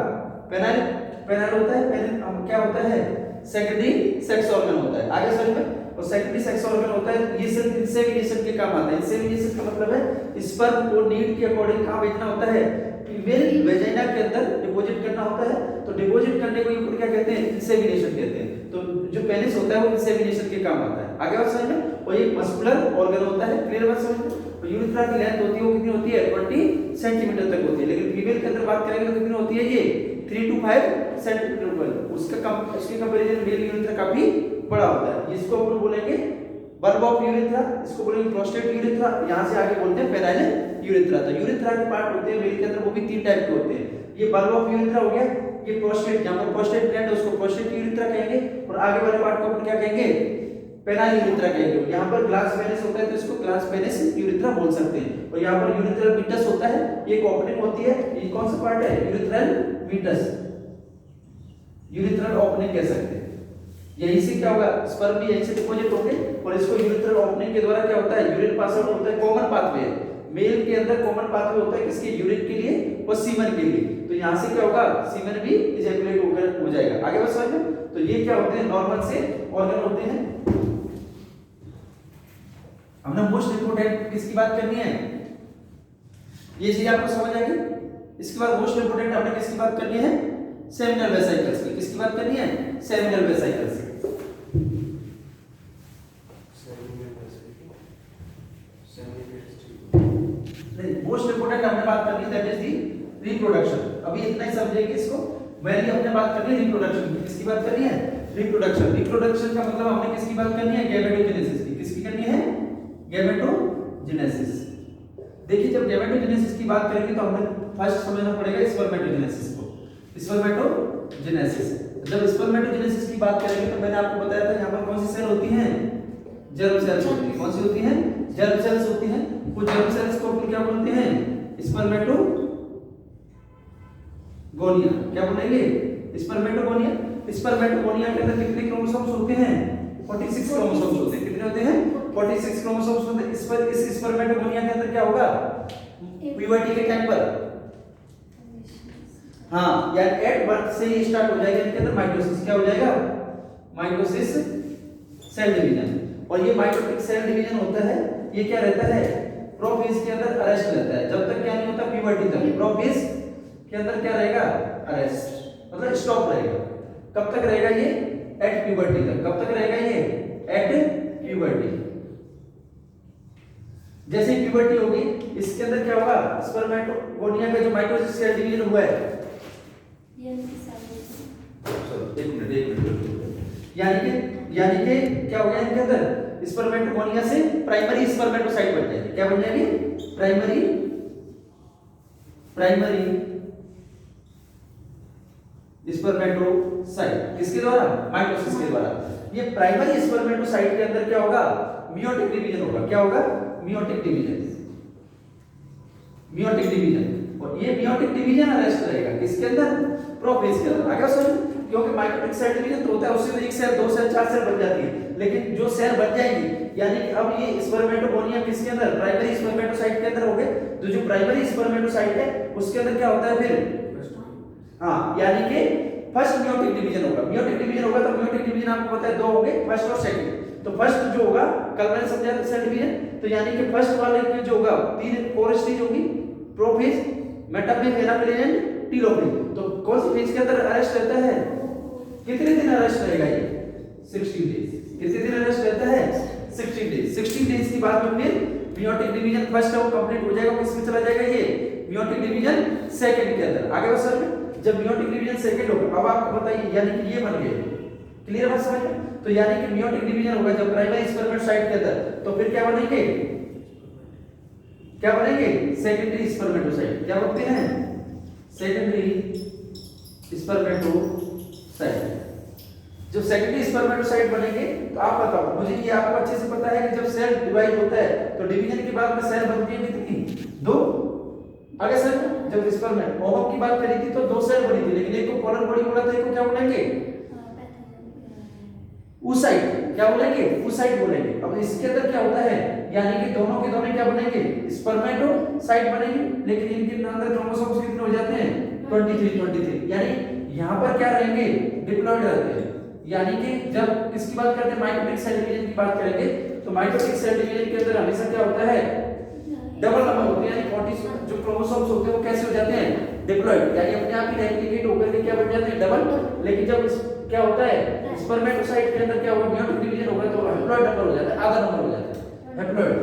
पेनाइल, पेनाइल होता है, पेनाइल क्या होता है, सेकेंडरी सेक्स ऑर्गन होता है। आगे समझ में, और सेकेंडरी सेक्स ऑर्गन होता है, ये सिर्फ इंसेमिनेशन के काम आता है। इंसेमिनेशन का मतलब है स्पर्म को नीड के अकॉर्डिंग कहां भेजना होता है, फीमेल वेजाइना के अंदर डिपॉजिट करना होता है। तो डिपॉजिट करने को ऊपर क्या कहते हैं, इंसेमिनेशन कहते हैं। तो जो पेनिस होता है वो इंसेमिनेशन के काम आता है। आगे बात समझ में, और ये मस्कुलर ऑर्गन होता है। क्लियर बात समझ में। तो यूरिथ्रा की लेंथ होती है वो कितनी होती है, 20 सेंटीमीटर तक होती है, लेकिन फीमेल के अंदर बात करेंगे तो कितनी होती है, ये 3 to 5 सेंटीमीटर। उसके कंपैरिजन मेल यूरिथ्रा काफी बड़ा होता है। इसको अपन बोलेंगे बल्ब ऑफ यूरिथ्रा, इसको बोलेंगे प्रोस्टेट यूरिथ्रा, यहां से आगे बोलते हैं पेनाइल यूरिथ्रा। तो यूरिथ्रा के पार्ट होते हैं मेल के अंदर, वो भी 3 टाइप के होते हैं। ये बल्ब ऑफ यूरिथ्रा हो गया, ये प्रोस्टेट, जहां पर प्रोस्टेट ग्लैंड है उसको प्रोस्टेट यूरिथ्रा कहेंगे, और आगे वाले पार्ट को अपन क्या कहेंगे, पेनाइल यूरिथ्रा कहेंगे। यहां पर ग्लास पेनिस होता है तो इसको ग्लास पेनिस यूरिथ्रा बोल सकते हैं। और यहां पर यूरिथ्रल मीटस होता है, एक ओपनिंग होती है, ये कौन सा पार्ट है, यूरिथ्रल मीटस, यूरिथ्रल ओपनिंग कह सकते हैं। यहीं से क्या होगा, स्पर्म भी यहीं से डिपॉजिट होंगे, और इसको यूरिथ्रल ओपनिंग के द्वारा क्या होता है, यूरिन पास आउट होता है। कॉमन पाथवे है मेल के अंदर, कॉमन पाथवे होता है किसके, यूरिन के लिए और सीमन के लिए। तो यहां से क्या होगा, सीमन भी इजैकुलेट होकर हो जाएगा। आगे बस समझ में। तो ये क्या होते हैं, नॉर्मल से ऑर्गन होते हैं। हमने मोस्ट इंपोर्टेंट किसकी बात करनी है, ये चीज आपको समझ आ गई। इसके बाद मोस्ट इंपोर्टेंट हमने किसकी बात करनी है, सेमिनल वेसिकल्स की। किसकी बात करनी है, सेमिनल वेसिकल्स। मोस्ट इंपोर्टेंट हमने बात करनी, दैट इज दी रिप्रोडक्शन। अभी इतना ही समझेंगे इसको। पहले हमने बात करनी है रिप्रोडक्शन की। किसकी बात करनी है, रिप्रोडक्शन। रिप्रोडक्शन का मतलब हमने किसकी बात करनी है? गैमेटोजेनेसिस की। किसकी करनी है? गैमेटोजेनेसिस। देखिए जब गैमेटोजेनेसिस की बात करेंगे तो हमें फर्स्ट समझना पड़ेगा स्पर्मेटोजेनेसिस को। स्पर्मेटोजेनेसिस, जब स्पर्मेटोजेनेसिस की बात करेंगे तो मैंने आपको बताया था यहाँ पर कौन सी सेल होती हैं? जर्म सेल्स होती हैं। कौन सी होती हैं? जर्म सेल्स होती हैं। कुछ जर्म सेल्स को अपन क्या बोलते हैं? स्पर्मेटोगोनिया। क्या बोलेंगे? स्पर्मेटोगोनिया। स्पर्मेटोगोनिया के अंदर कितने क्रोमोसोम्स होते हैं? 46 क्रोमोसोम्स होते हैं। कितने होते हैं? 46 क्रोमोसोम्स होते हैं। इस स्पर्मेटोगोनिया के अंदर क्या होगा? प्यूबर्टी के टाइम पर, हाँ यानी एट बर्थ से ही स्टार्ट हो जाएगा इनके अंदर माइटोसिस। क्या हो जाएगा? Mitosis, cell division. और ये माइटोटिक सेल डिवीजन होता है, ये क्या रहता है? प्रोफेज के अंदर अरेस्ट रहता है। जब तक क्या नहीं होता? प्यूबर्टी तक। प्रोफेज के अंदर क्या रहेगा? अरेस्ट, मतलब स्टॉप रहेगा। कब तक रहेगा ये? एट प्यूबर्टी तक। कब तक रहेगा ये? At puberty. जैसे प्यूबर्टी होगी इसके अंदर क्या होगा? स्पर्मेटोगोनिया का जो माइटोसिस सेल डिवीजन हुआ है, एक मिनट, यानी कि क्या हो गया इनके अंदर? स्पर्मेटोगोनिया से प्राइमरी स्पर्मेटोसाइट बन जाएगी। क्या बन जाएगी? Primary spermatocyte. किसके द्वारा? माइटोसिस के द्वारा। ये प्राइमरी स्पर्मेटोसाइट के अंदर क्या होगा? मियोटिक डिवीजन होगा। क्या होगा? Meiotic division. Meiotic division. और ये मियोटिक डिवीजन अरेस्ट रहेगा किसके अंदर? प्रोफेज के अंदर। आगे सर, क्योंकि माइटोटिक सेल डिवीजन तो होता है उससे एक सेल, दो सेल, चार सेल बन जाती है, लेकिन जो सेल बन जाएगी यानी कि अब ये स्पर्मेटोगोनिया किसके अंदर? प्राइमरी स्पर्मेटोसाइट के अंदर हो गए। तो जो प्राइमरी स्पर्मेटोसाइट है उसके अंदर क्या होता है फिर? हाँ, यानी कि फर्स्ट मियोटिक डिवीजन होगा। मियोटिक डिवीजन होगा तो मियोटिक डिवीजन आपको पता है दो होंगे, फर्स्ट और सेकंड। तो फर्स्ट जो होगा, कल मैंने समझाया था सेल डिवीजन, तो यानी कि फर्स्ट वाले में जो होगा फोर स्टेज होगी, prophase, metaphase, anaphase and telophase. तो कौन सी फेज के अंदर अरेस्ट रहता है? कितने दिन अरेस्ट रहेगा ये? 16 डेज। कितने दिन अरेस्ट रहता है? 16 डेज। 16 डेज के बाद में फिर मियोटिक डिवीजन फर्स्ट है वो कंप्लीट हो जाएगा। किसमें चला जाएगा ये? मियोटिक डिवीजन सेकंड के अंदर। आगे बस सर, जब मियोटिक डिवीजन सेकंड होगा, अब आपको बताइए यानी कि ये बन गए, क्लियर बात समझ में? तो यानी कि मियोटिक डिवीजन होगा जब प्राइमरी स्पर्मेटोसाइट के अंदर, तो फिर क्या बनेंगे? क्या बनेंगे? Secondary spermatocyte. क्या बोलते हैं? Secondary spermatocyte. जब सेकेंडरी स्पर्मेटोसाइट बनेंगे तो आप बताओ मुझे, ये आपको अच्छे से पता है कि जब सेल डिवाइड होता है तो डिवीजन के बाद में सेल बनती है कितनी? दो। आगे सर, जब स्पर्मेट ओवम की बात करी थी तो दो सेल बनी थी, लेकिन एक को पोलर बॉडी बोला था, एक को क्या बोलेंगे? oocyte। क्या बोलेंगे? oocyte बोलेंगे। अब इसके अंदर क्या होता है, यानी कि दोनों के दोनों क्या बनेंगे? स्पर्मेटोसाइट बनेंगे, लेकिन इनके अंदर क्रोमोसोम्स कितने हो जाते हैं? 23। यानी यहाँ पर क्या रहेंगे? डिप्लॉइड रहते हैं। यानी कि जब किसकी बात करते हैं? माइटोटिक सेल डिवीजन की बात करेंगे तो माइटोटिक सेल डिवीजन के अंदर हमेशा क्या होता है? डबल नंबर होते हैं, यानी 40 जो क्रोमोसोम्स होते हैं वो कैसे हो जाते हैं? डिप्लॉइड, यानी अपने आप ही रेप्लिकेट होकर के क्या बन जाते हैं? डबल। लेकिन जब क्या होता है स्पर्मेटोसाइट के अंदर क्या होगा? मियोटिक डिवीजन होगा तो हैप्लॉइड नंबर हो जाता है, आधा नंबर हो जाता है हैप्लॉइड।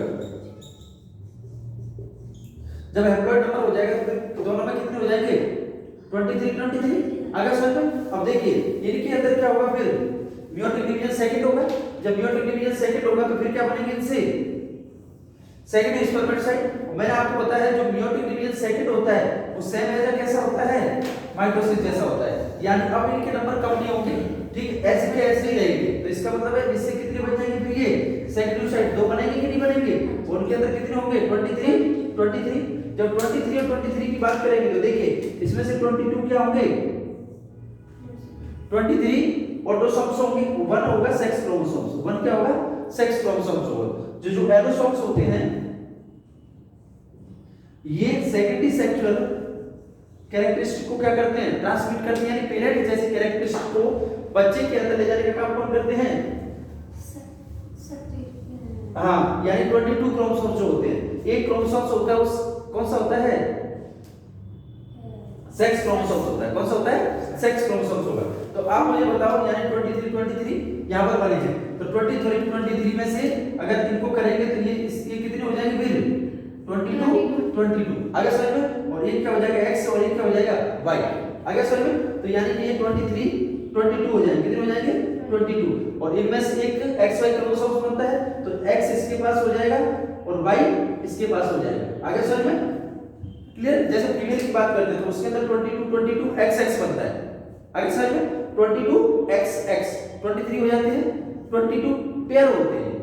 जब हैप्लॉइड नंबर हो जाएगा तो फिर दोनों में कितने हो जाएंगे? 23। आगे सुनो, अब देखिए इनके अंदर क्या होगा? फिर मियोटिक डिवीजन सेकंड होगा। जब मियोटिक डिवीजन सेकंड होगा तो फिर क्या बनेंगे इनसे? Secondary spermatocyte. मैंने आपको बताया है जो मियोटिक डिवीजन सेकंड होता है वो सेम एज कैसा होता है? माइटोसिस जैसा होता है। यानी अब इनके नंबर कम नहीं होंगे, ठीक ऐसे के ऐसे ही रहेंगे। तो इसका मतलब है इससे कितने बन जाएंगे? फिर ये सेकेंडरी साइड दो बनेंगे कि नहीं बनेंगे? उनके अंदर कितने होंगे? 23। जब 23 और 23 की बात करेंगे तो देखिए इसमें से 22 क्या होंगे? 23 ऑटोसोम्स होंगे, 1 होगा सेक्स क्रोमोसोम्स। 1 क्या होगा? सेक्स क्रोमोसोम्स होगा। जो एलोसोम्स होते हैं ये सेकेंडरी सेक्सुअल कैरेक्टरिस्टिक को क्या करते हैं? ट्रांसमिट करते हैं, यानी पेरेंट जैसे कैरेक्टरिस्टिक को बच्चे के अंदर ले जाने का काम कौन करते हैं? हाँ, यानी 22 क्रोमोसोम्स जो होते हैं, एक क्रोमोसोम्स होता है उस कौन सा होता है? सेक्स क्रोमोसोम्स होता है। कौन सा होता है? सेक्स क्रोमोसोम्स होगा। तो आप मुझे बताओ, यानी 23 यहां पर बने थे, तो 23 में से अगर इनको करेंगे तो ये कितने हो जाएंगे? फिर 22। आगे समझ में? और एक क्या हो जाएगा? x और एक क्या हो जाएगा? y। आगे समझ में? तो यानी कि ये 22 हो जाएंगे। कितने हो जाएंगे? 22 और इनमें से एक XY क्रोमोसोम बनता है तो X इसके पास हो जाएगा और Y इसके पास हो जाएगा। आगे समझ में क्लियर? जैसे फीमेल की बात करते हैं तो उसके अंदर 22 XX बनता है। आगे समझ में 22XX 23 हो जाते हैं, 22 पेयर होते हैं।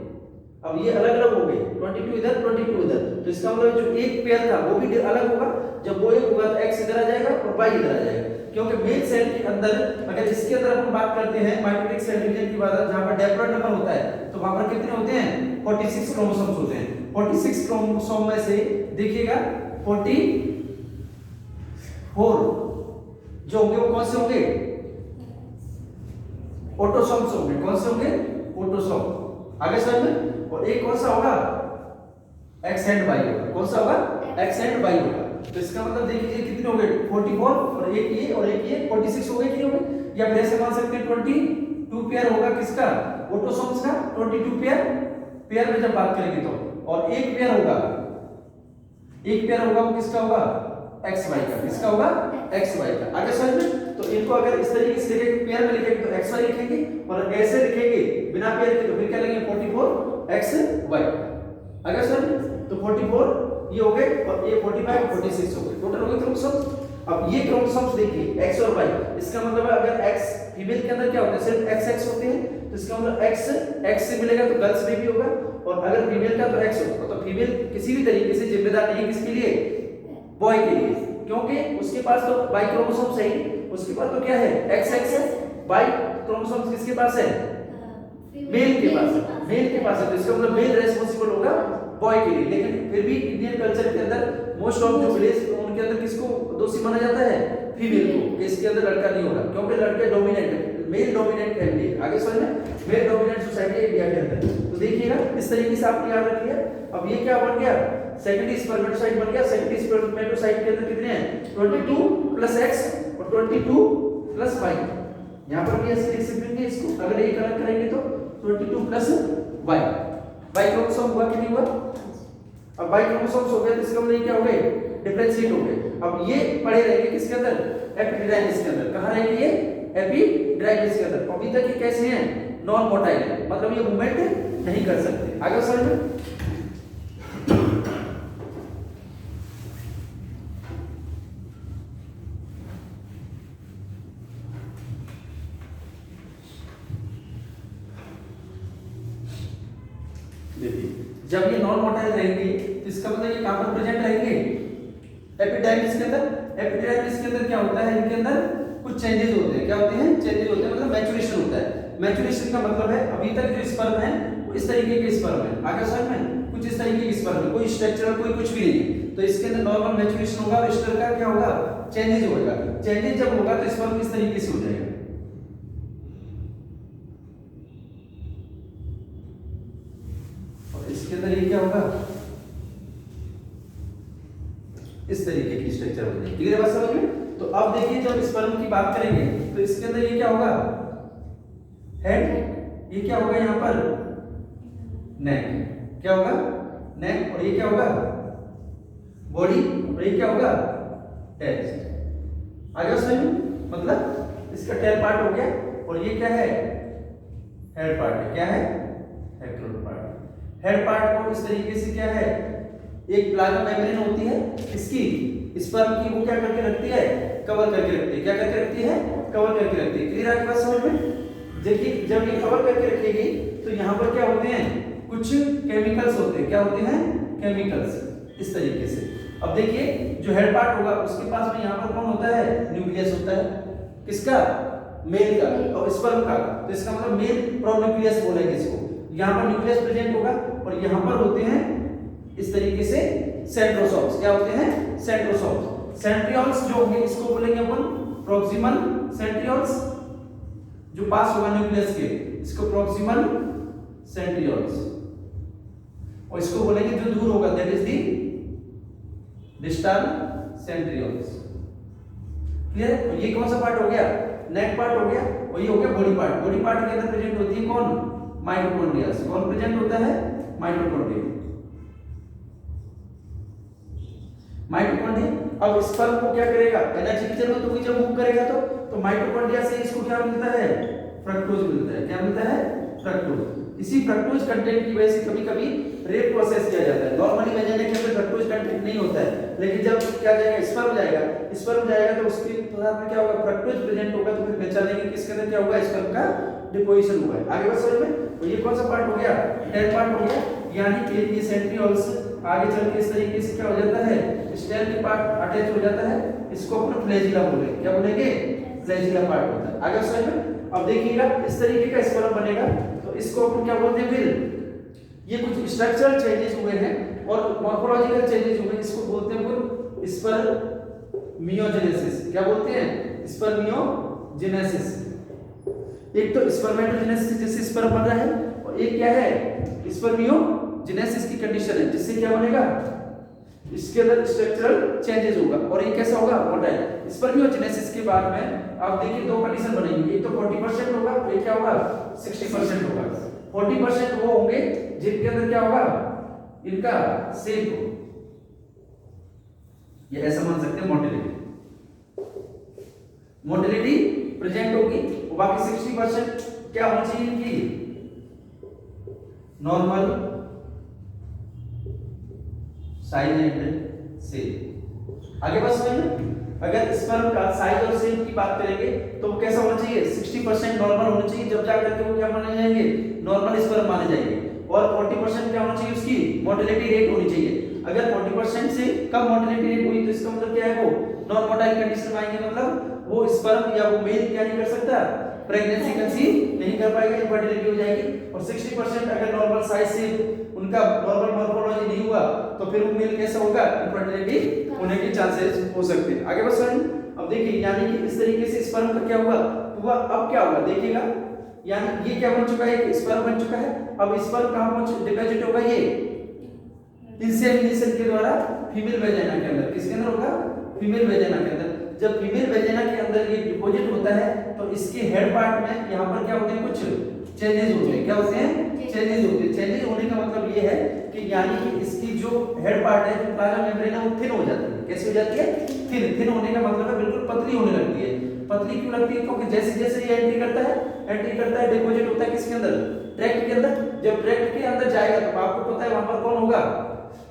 अब ये अलग अलग हो गए 22 इधर 22 इधर, तो इसका मतलब जो एक पेयर था वो भी अलग होगा। जब वो एक होगा तो X इधर आ जाएगा और Y इधर आ जाएगा, क्योंकि मेल सेल के अंदर अगर इसके अंदर हम बात करते हैं माइटोटिक सेल डिवीजन की बात, जहां पर डिप्लॉइड नंबर होता है तो वहां पर कितने होते हैं 46 क्रोमोसोम्स होते हैं। 46 क्रोमोसोम में से देखिएगा 44 जो होंगे वो कौन से होंगे ऑटोसोम्स होंगे। कौन से होंगे ऑटोसोम। आगे समझ में। और एक कौन सा होगा X एंड Y होगा। कौन सा होगा X एंड Y होगा। तो इसका मतलब देखिए कितने हो गए 44 और एक ये 46 हो गए कि नहीं हो गए। या फिर ऐसे मान सकते हैं 22 पेयर होगा किसका ऑटोसोम्स का 22 पेयर में जब बात करेंगे तो, और एक पेयर होगा वो किसका होगा XY का। किसका होगा XY का। आगे समझ में। तो इनको अगर इस तरीके से लिखेंगे पेयर में लिखेंगे तो XY लिखेंगे और ऐसे लिखेंगे बिना पेयर के तो फिर क्या लिखेंगे 44XY। आगे समझ में। तो 44 ये हो गए और ये 45 46 हो गए, टोटल हो गए क्रोमोसोम्स। अब ये क्रोमोसोम्स देखिए X और Y, इसका मतलब है अगर X फीमेल के अंदर क्या होता है सिर्फ XX होते हैं, तो इसका मतलब X से मिलेगा तो गर्ल्स में भी होगा, और अगर फीमेल का तो X होगा। तो फीमेल किसी भी तरीके से जिम्मेदार नहीं है किसके लिए बॉय के लिए, क्योंकि उसके पास तो Y क्रोमोसोम सही, उसके पास तो क्या है XX Y क्रोमोसोम्स किसके पास है मेल के पास है। मेल के पास है तो इसका मतलब मेल रेस्पॉन्सिबल होगा बॉय के लिए। लेकिन फिर भी इंडियन कल्चर के अंदर मोस्ट ऑफ जो विलेज उनके अंदर किसको दोषी माना जाता है फीमेल को, इसके अंदर लड़का नहीं होगा, क्योंकि लड़के डोमिनेंट है, मेल डोमिनेंट फैमिली है। आगे समझ में मेल डोमिनेंट सोसाइटी है इंडिया के अंदर। तो देखिएगा इस तरीके से आपको याद रखिए। अब ये क्या बन गया सेकेंडरी स्पर्मेटोसाइट बन गया। सेकेंडरी स्पर्मेटोसाइट के अंदर कितने हैं 22 प्लस X और 22 प्लस Y। यहां पर भी ऐसे लिख सकते हैं इसको, अगर ये कनेक्ट करेंगे तो 22 प्लस Y। Y क्रोमोसोम हुआ कि नहीं हुआ। अब Y क्रोमोसोम्स हो गए तो इसका मतलब क्या हो गए डिफरेंशिएट हो गए। अब ये पड़े रहेंगे किसके अंदर एपिडिडाइमिस के अंदर। कहां रहेंगे ये एपिडिडाइमिस के अंदर। अभी तक ये कैसे हैं नॉन मोटाइल है, मतलब ये मूवमेंट नहीं कर सकते। आगे समझ में। जब ये नॉन मोटाइल रहेंगे तो इसका मतलब ये कहां पर प्रेजेंट रहेंगे एपिडाइमिस के अंदर। एपिडाइमिस के अंदर क्या होता है इनके अंदर कुछ चेंजेस होते हैं। क्या होते हैं चेंजेस होते हैं, मतलब मैच्योरेशन होता है। मैच्योरेशन का मतलब है अभी तक जो स्पर्म है वो इस तरीके के स्पर्म है। आगे समझ में कुछ इस तरीके के स्पर्म है, कोई स्ट्रक्चरल कोई कुछ भी नहीं है। तो इसके अंदर नॉर्मल मैच्योरेशन होगा और स्टर का क्या होगा चेंजेस होगा। चेंजेस जब होगा तो स्पर्म किस तरीके से हो जाएगा इसके अंदर ये क्या होगा इस तरीके की स्ट्रक्चर हो जाएगी। क्लियर है बात समझ में। तो अब देखिए जब स्पर्म की बात करेंगे तो इसके अंदर ये क्या होगा हेड, ये क्या होगा यहाँ पर नेक, क्या होगा नेक, और ये क्या होगा बॉडी, और ये क्या होगा टेल। आगे समझ में, मतलब इसका टेल पार्ट हो गया और ये क्या है हेड पार्ट है। क्या है हेड पार्ट। हेड पार्ट को इस तरीके से क्या है एक प्लाज्मा मेम्ब्रेन होती है इसकी स्पर्म की, वो क्या करके रखती है कवर करके रखती है। क्या करके रखती है कवर करके रखती है। क्लियर है बात समझ में। देखिए जब ये कवर करके रखेगी तो यहाँ पर क्या होते हैं कुछ केमिकल्स होते हैं। क्या होते हैं केमिकल्स इस तरीके से। अब देखिए जो हेड पार्ट होगा उसके पास में यहाँ पर कौन होता है न्यूक्लियस होता है किसका मेल का और स्पर्म का। तो इसका मतलब मेल प्रोन्यूक्लियस बोलेंगे इसको। यहाँ पर न्यूक्लियस प्रेजेंट होगा और यहाँ पर होते हैं इस तरीके से सेंट्रोसोम्स। क्या होते हैं सेंट्रोसोम्स। सेंट्रियोल्स जो होंगे इसको बोलेंगे अपन प्रॉक्सिमल सेंट्रियोल्स, जो पास होगा न्यूक्लियस के इसको प्रॉक्सिमल सेंट्रियोल्स, और इसको बोलेंगे जो दूर होगा that is the distal centrioles. Clear. और ये कौन सा पार्ट हो गया नेक पार्ट हो गया, और ये हो गया बॉडी पार्ट। बॉडी पार्ट के अंदर प्रेजेंट होती है कौन माइटोकॉन्ड्रिया। कौन प्रेजेंट होता है माइटोकॉन्ड्रिया। माइटोकॉन्ड्रिया अब स्पर्म को क्या करेगा एनर्जी की जरूरत होगी जब मूव करेगा तो माइटोकॉन्ड्रिया से इसको क्या मिलता है फ्रक्टोज मिलता है। क्या मिलता है? फ्रक्टोज। इसी फ्रक्टोज कंटेंट की वजह से कभी-कभी रेट प्रोसेस किया जाता है। नॉर्मली वेजाइना के अंदर फ्रक्टोज कंटेंट नहीं होता है, लेकिन जब क्या जाएगा, स्पर्म जाएगा तो उसके साथ में क्या होगा, फ्रक्टोज प्रेजेंट होगा, तो फिर पहचानेंगे किसके अंदर क्या होगा, स्पर्म का डिपोजिशन हुआ है। आगे बस समझ में। तो ये कौन सा पार्ट हो गया? टेल पार्ट हो गया। यानी कि ये सेंट्रियोल्स आगे चल के इस तरीके से क्या हो जाता है, स्टेल के पार्ट अटैच हो जाता है। इसको अपन फ्लैजिला बोलेंगे। क्या बोलेंगे? फ्लैजिला पार्ट होता है। आगे समझ में। अब देखिएगा इस तरीके का स्पर्म बनेगा, तो इसको अपन क्या बोलते हैं? फिर ये कुछ स्ट्रक्चरल चेंजेस हुए हैं और मॉर्फोलॉजिकल चेंजेस हुए हैं, इसको बोलते हैं अपन स्पर्मियोजेनेसिस। क्या बोलते हैं? स्पर्मियोजेनेसिस। एक तो स्पर्मेटोजेनेसिस जिससे स्पर्म बन रहा है, और एक क्या है, स्पर्मियोजेनेसिस की कंडीशन है जिससे क्या बनेगा, इसके अंदर स्ट्रक्चरल चेंजेस होगा। और ये कैसा होगा? मोटाइल। स्पर्मियोजेनेसिस के बाद में आप देखिए दो कंडीशन बनेंगी, एक तो 40% होगा, एक क्या होगा, 60% होगा। 40% वो होंगे जिनके अंदर क्या होगा, इनका शेप हो, ये ऐसा मान सकते हैं मोटिलिटी प्रेजेंट होगी। और बाकी 60% क्या होनी चाहिए इनकी, नॉर्मल साइज एंड शेप। आगे बस समझिए, अगर स्पर्म का साइज और शेप की बात करेंगे तो वो कैसा होना चाहिए, 60% नॉर्मल होना चाहिए, जब जाकर के वो क्या माने जाएंगे, नॉर्मल स्पर्म माने जाएंगे। और 40% क्या होना चाहिए, उसकी मोटिलिटी रेट होनी चाहिए। अगर 40% से कम मोटिलिटी रेट हुई तो इसका मतलब क्या है, वो नॉन मोटाइल कंडीशन में आएंगे, मतलब वो स्पर्म या वो मेल क्या नहीं कर सकता, प्रेगनेंसी कंसीव नहीं कर पाएगा, इनफर्टिलिटी हो जाएगी। और 60% अगर नॉर्मल साइज से उनका नॉर्मल मॉर्फोलॉजी नहीं हुआ तो फिर वो मेल कैसा होगा, इनफर्टिलिटी होने के चांसेस हो सकते हैं। आगे बस समझिए। अब देखिए यानी कि इस तरीके से स्पर्म का क्या हुआ, अब क्या होगा देखिएगा, यानी ये क्या बन चुका है, स्पर्म बन चुका है। अब स्पर्म कहां पहुंच डिपॉजिट होगा, ये इंसेमिनेशन के द्वारा फीमेल वेजाइना के अंदर, किसके अंदर होगा, फीमेल वेजाइना के अंदर। जब फीमेल वेजाइना के अंदर ये डिपॉजिट होता है तो इसके हेड पार्ट में यहाँ पर क्या होते हैं, कुछ चेंजेस होते हैं। क्या होते हैं? चेंजेस होते हैं। चेंजेस होने का मतलब ये है कि यानी कि इसकी जो हेड पार्ट है, जो प्लाज्मा मेम्ब्रेन है, वो थिन हो जाती है। कैसे हो जाती है? थिन होने का मतलब है बिल्कुल पतली होने लगती है। पतली क्यों लगती है? क्योंकि जैसे जैसे ये एंट्री करता है डिपॉजिट होता है किसके अंदर, ट्रैक्ट के अंदर। जब ट्रैक्ट के अंदर जाएगा तो आपको पता है वहां पर कौन होगा,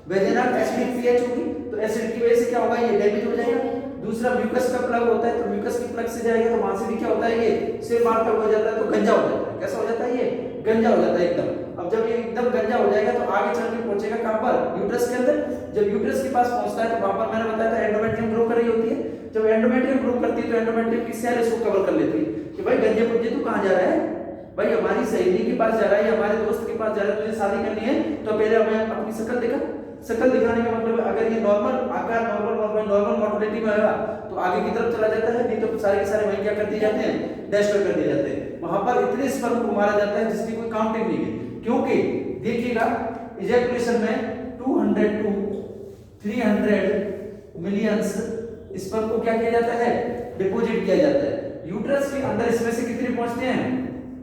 वेजाइनल एसिडिक पीएच होगी, तो एसिड की वजह से क्या होगा, ये डैमेज हो जाएगा। दूसरा म्यूकस का प्लग होता है, तो म्यूकस की प्लग से जाएगा तो वहां से भी क्या होता है, ये सिर मार तक हो जाता है, तो गंजा हो जाता है। कैसा हो जाता है? ये गंजा हो जाता है एकदम। अब जब ये एकदम गंजा हो जाएगा तो आगे चल के पहुंचेगा कहां पर, यूट्रस के अंदर। जब यूट्रस के पास पहुंचता है तो वहां पर मैंने बताया था एंडोमेट्रियम ग्रो कर रही होती है। जब एंडोमेट्रियम ग्रो करती है तो एंडोमेट्रियम की सेल इसको कवर कर लेती है कि भाई गंजे पुंजे तू कहां जा रहा है, भाई हमारी सहेली के पास जा रहा है या हमारे दोस्त के पास जा रहा है, तुझे शादी करनी है तो पहले हमें अपनी शक्ल दिखा। शक्ल दिखाने का मतलब अगर ये नॉर्मल आकार, नॉर्मल मोटिलिटी में आएगा तो आगे की तरफ चला जाता है, नहीं तो सारे के सारे वहीं क्या कर दिए जाते हैं, डिस्ट्रॉय कर दिए जाते हैं। वहां पर इतने स्पर्म को मारा जाता है जिसकी कोई काउंटिंग नहीं है। क्योंकि देखिएगा इजैकुलेशन में 200 to 300 मिलियंस स्पर्म को क्या किया जाता है, डिपॉजिट किया जाता है। यूट्रस के अंदर इसमें से कितने पहुंचते हैं,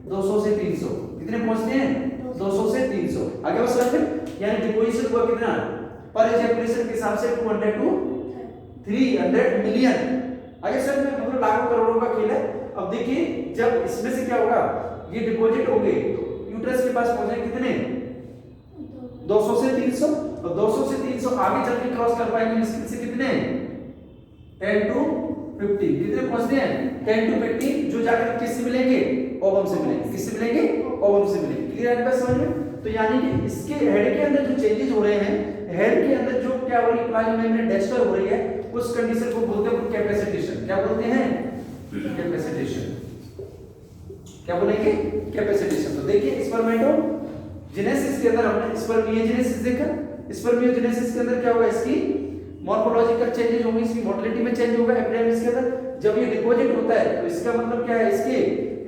200 से 300। कितने पहुंचते हैं, 200 से 300। आगे बस समझ, यानी डिपोजिशन हुआ कितना, पर इजैकुलेशन के हिसाब से 200 to 300 मिलियन। आगे सर में मतलब लाखों करोड़ों का खेल है। अब देखिए जब इसमें से क्या होगा, ये डिपॉजिट हो गए तो यूट्रस के पास पहुंचे कितने, 200 से 300। और 200 से 300 आगे चल के क्रॉस कर पाएंगे मुश्किल से कितने, 10 to 50। कितने पहुंचते हैं, 10 to 50, जो जाकर किससे मिलेंगे, ओवम से मिलेंगे। किससे मिलेंगे, ओवम से मिलेंगे। क्लियर है समझ में। तो यानी कि इसके हेड के अंदर जो चेंजेस हो रहे हैं, हेड के अंदर जो क्या हो रही है, प्लाज्मा मेम्ब्रेन डिस्टर्ब हो रही है, उस कंडीशन को बोलते हैं कैपेसिटेशन। क्या बोलते हैं, कैपेसिटेशन। क्या बोलेंगे, कैपेसिटेशन। तो देखिए स्पर्मेटोजेनेसिस के अंदर हमने स्पर्मियोजेनेसिस देखा। स्पर्मियोजेनेसिस के अंदर क्या होगा, इसकी मॉर्फोलॉजिकल चेंजेस होंगे, इसकी मोटिलिटी में चेंज होगा एपिडर्मिस के अंदर। जब ये डिपॉजिट होता है तो इसका मतलब क्या है, इसके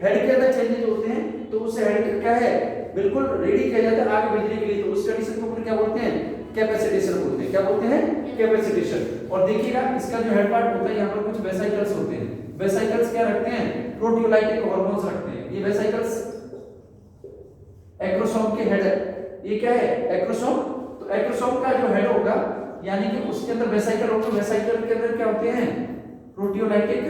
हेड के अंदर चेंजेस होते हैं, तो उस हेड का क्या है, बिल्कुल रेडी किया जाता है आगे भेजने के लिए। तो उस कंडीशन को अपन क्या बोलते हैं, कैपेसिटेशन बोलते हैं। क्या बोलते हैं, कैपेसिटेशन। और देखिएगा इसका जो हेड पार्ट होता है, यहाँ पर कुछ वेसाइकल्स होते हैं। वेसाइकल्स क्या रखते हैं, प्रोटियोलाइटिक हार्मोन्स रखते हैं। ये वेसाइकल्स एक्रोसोम के हेड है। ये क्या है, एक्रोसोम। तो एक्रोसोम का जो हेड होगा, यानी कि उसके अंदर वेसाइकल होगा। वेसाइकल के अंदर क्या होते हैं, प्रोटियोलाइटिक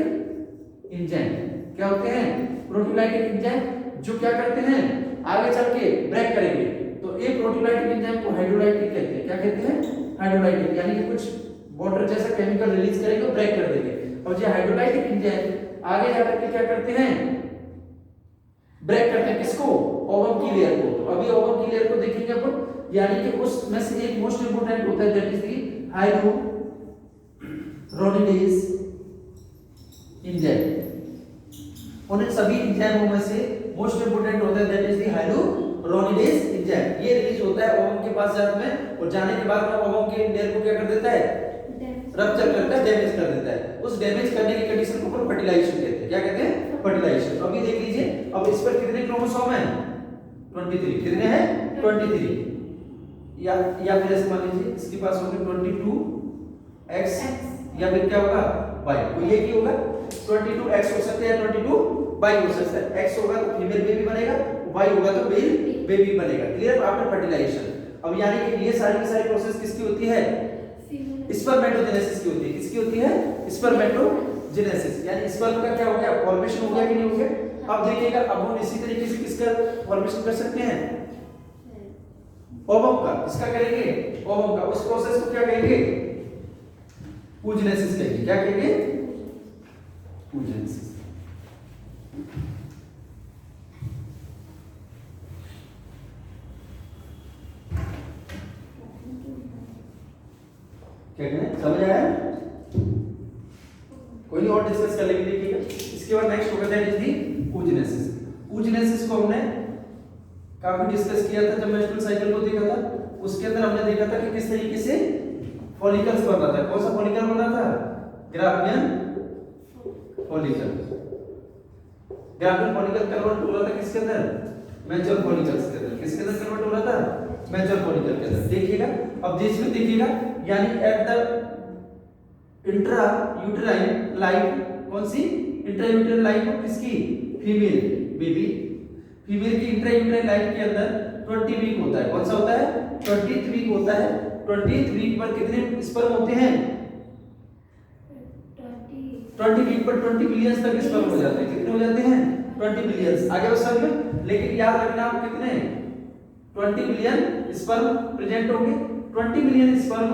एंजाइम। क्या होते हैं, प्रोटीयोलाइटिक एंजाइम जो क्या करते हैं आगे चल के ब्रेक करेंगे। तो ये प्रोटीयोलाइटिक एंजाइम को हाइड्रोलाइटिक कहते हैं। क्या कहते हैं? हाइड्रोलाइटिक, यानी कि कुछ वाटर जैसा केमिकल रिलीज करेंगे, ब्रेक कर देंगे। और जो हाइड्रोलाइटिक एंजाइम आगे जाकर के क्या करते हैं? ब्रेक करते हैं किसको? ओवम की लेयर को। तो अभी ओवम की लेयर को देखेंगे अपन, यानी कि उसमें से एक मोस्ट इंपोर्टेंट होता है दैट इज दी हाइड्रोलाइडेज एंजाइम। उन सभी एंजाइमों में से मोस्ट इंपोर्टेंट होता है दैट इज दी हाइड्रोलाइडेज एंजाइम। ये रिलीज होता है ओवम के पास जाने में, और जाने के बाद में ओवम के लेयर को क्या कर देता है? रप्चर करता है, डैमेज कर देता है। उस डैमेज करने की कंडीशन को अपन फर्टिलाइजेशन कहते हैं। क्या कहते हैं? फर्टिलाइजेशन। अभी देख लीजिए, अब इस पर कितने क्रोमोसोम हैं? 23। कितने हैं? 23। या फिर ऐसे मान लीजिए इसके पास होंगे 22x, या फिर क्या होगा? y। तो ये क्या होगा? 22x हो सकता है, 22y हो सकता है। x होगा तो फीमेल बेबी बनेगा, y होगा तो मेल बेबी बनेगा। क्लियर? After fertilisation. अब यानी कि ये सारी की सारी प्रोसेस किसकी होती है? स्पर्मेटोजेनेसिस की होती है। किसकी होती है? स्पर्मेटोजेनेसिस। यानी स्पर्म का क्या हो गया? फॉर्मेशन हो गया कि नहीं हो गया? अब देखिएगा, अब हम इसी तरीके से किसका फॉर्मेशन कर सकते हैं? ओवम का। इसका करेंगे? ओवम का। उस प्रोसेस को क्या कहेंगे? oogenesis कहेंगे। क्या कहेंगे? oogenesis। क्या कहना? समझ आया? कोई नहीं और डिस्कस कर लेंगे। देखिएगा, इसके बाद नेक्स्ट होगा that is the oogenesis। oogenesis को हमने काफी डिस्कस किया था जब मेंस्ट्रुअल साइकिल को देखा था। उसके अंदर हमने देखा था कि किस तरीके से फॉलिकल्स बन रहा था। कौन सा फॉलिकल बन रहा था? Graafian follicle. Graafian follicle convert हो रहा था किसके अंदर? मैच्योर फॉलिकल्स के अंदर। किसके अंदर कन्वर्ट हो रहा था? मैच्योर फॉलिकल के अंदर। देखिएगा, अब जिसमें देखिएगा, यानी at the intra uterine life, कौन सी? इंट्रा यूटेराइन लाइफ किसकी? Female baby. फीमेल की इंट्रा यूटेराइन लाइफ के अंदर 20 वीक होता है। कौन सा होता है? 20th वीक होता है। 20th वीक पर कितने स्पर्म होते हैं? 20 वीक पर 20 बिलियन तक स्पर्म हो जाते हैं। कितने हो जाते हैं? 20 बिलियन। आगे बस समझ में, लेकिन याद रखना आप कितने 20 बिलियन स्पर्म प्रेजेंट होंगे। 20 बिलियन स्पर्म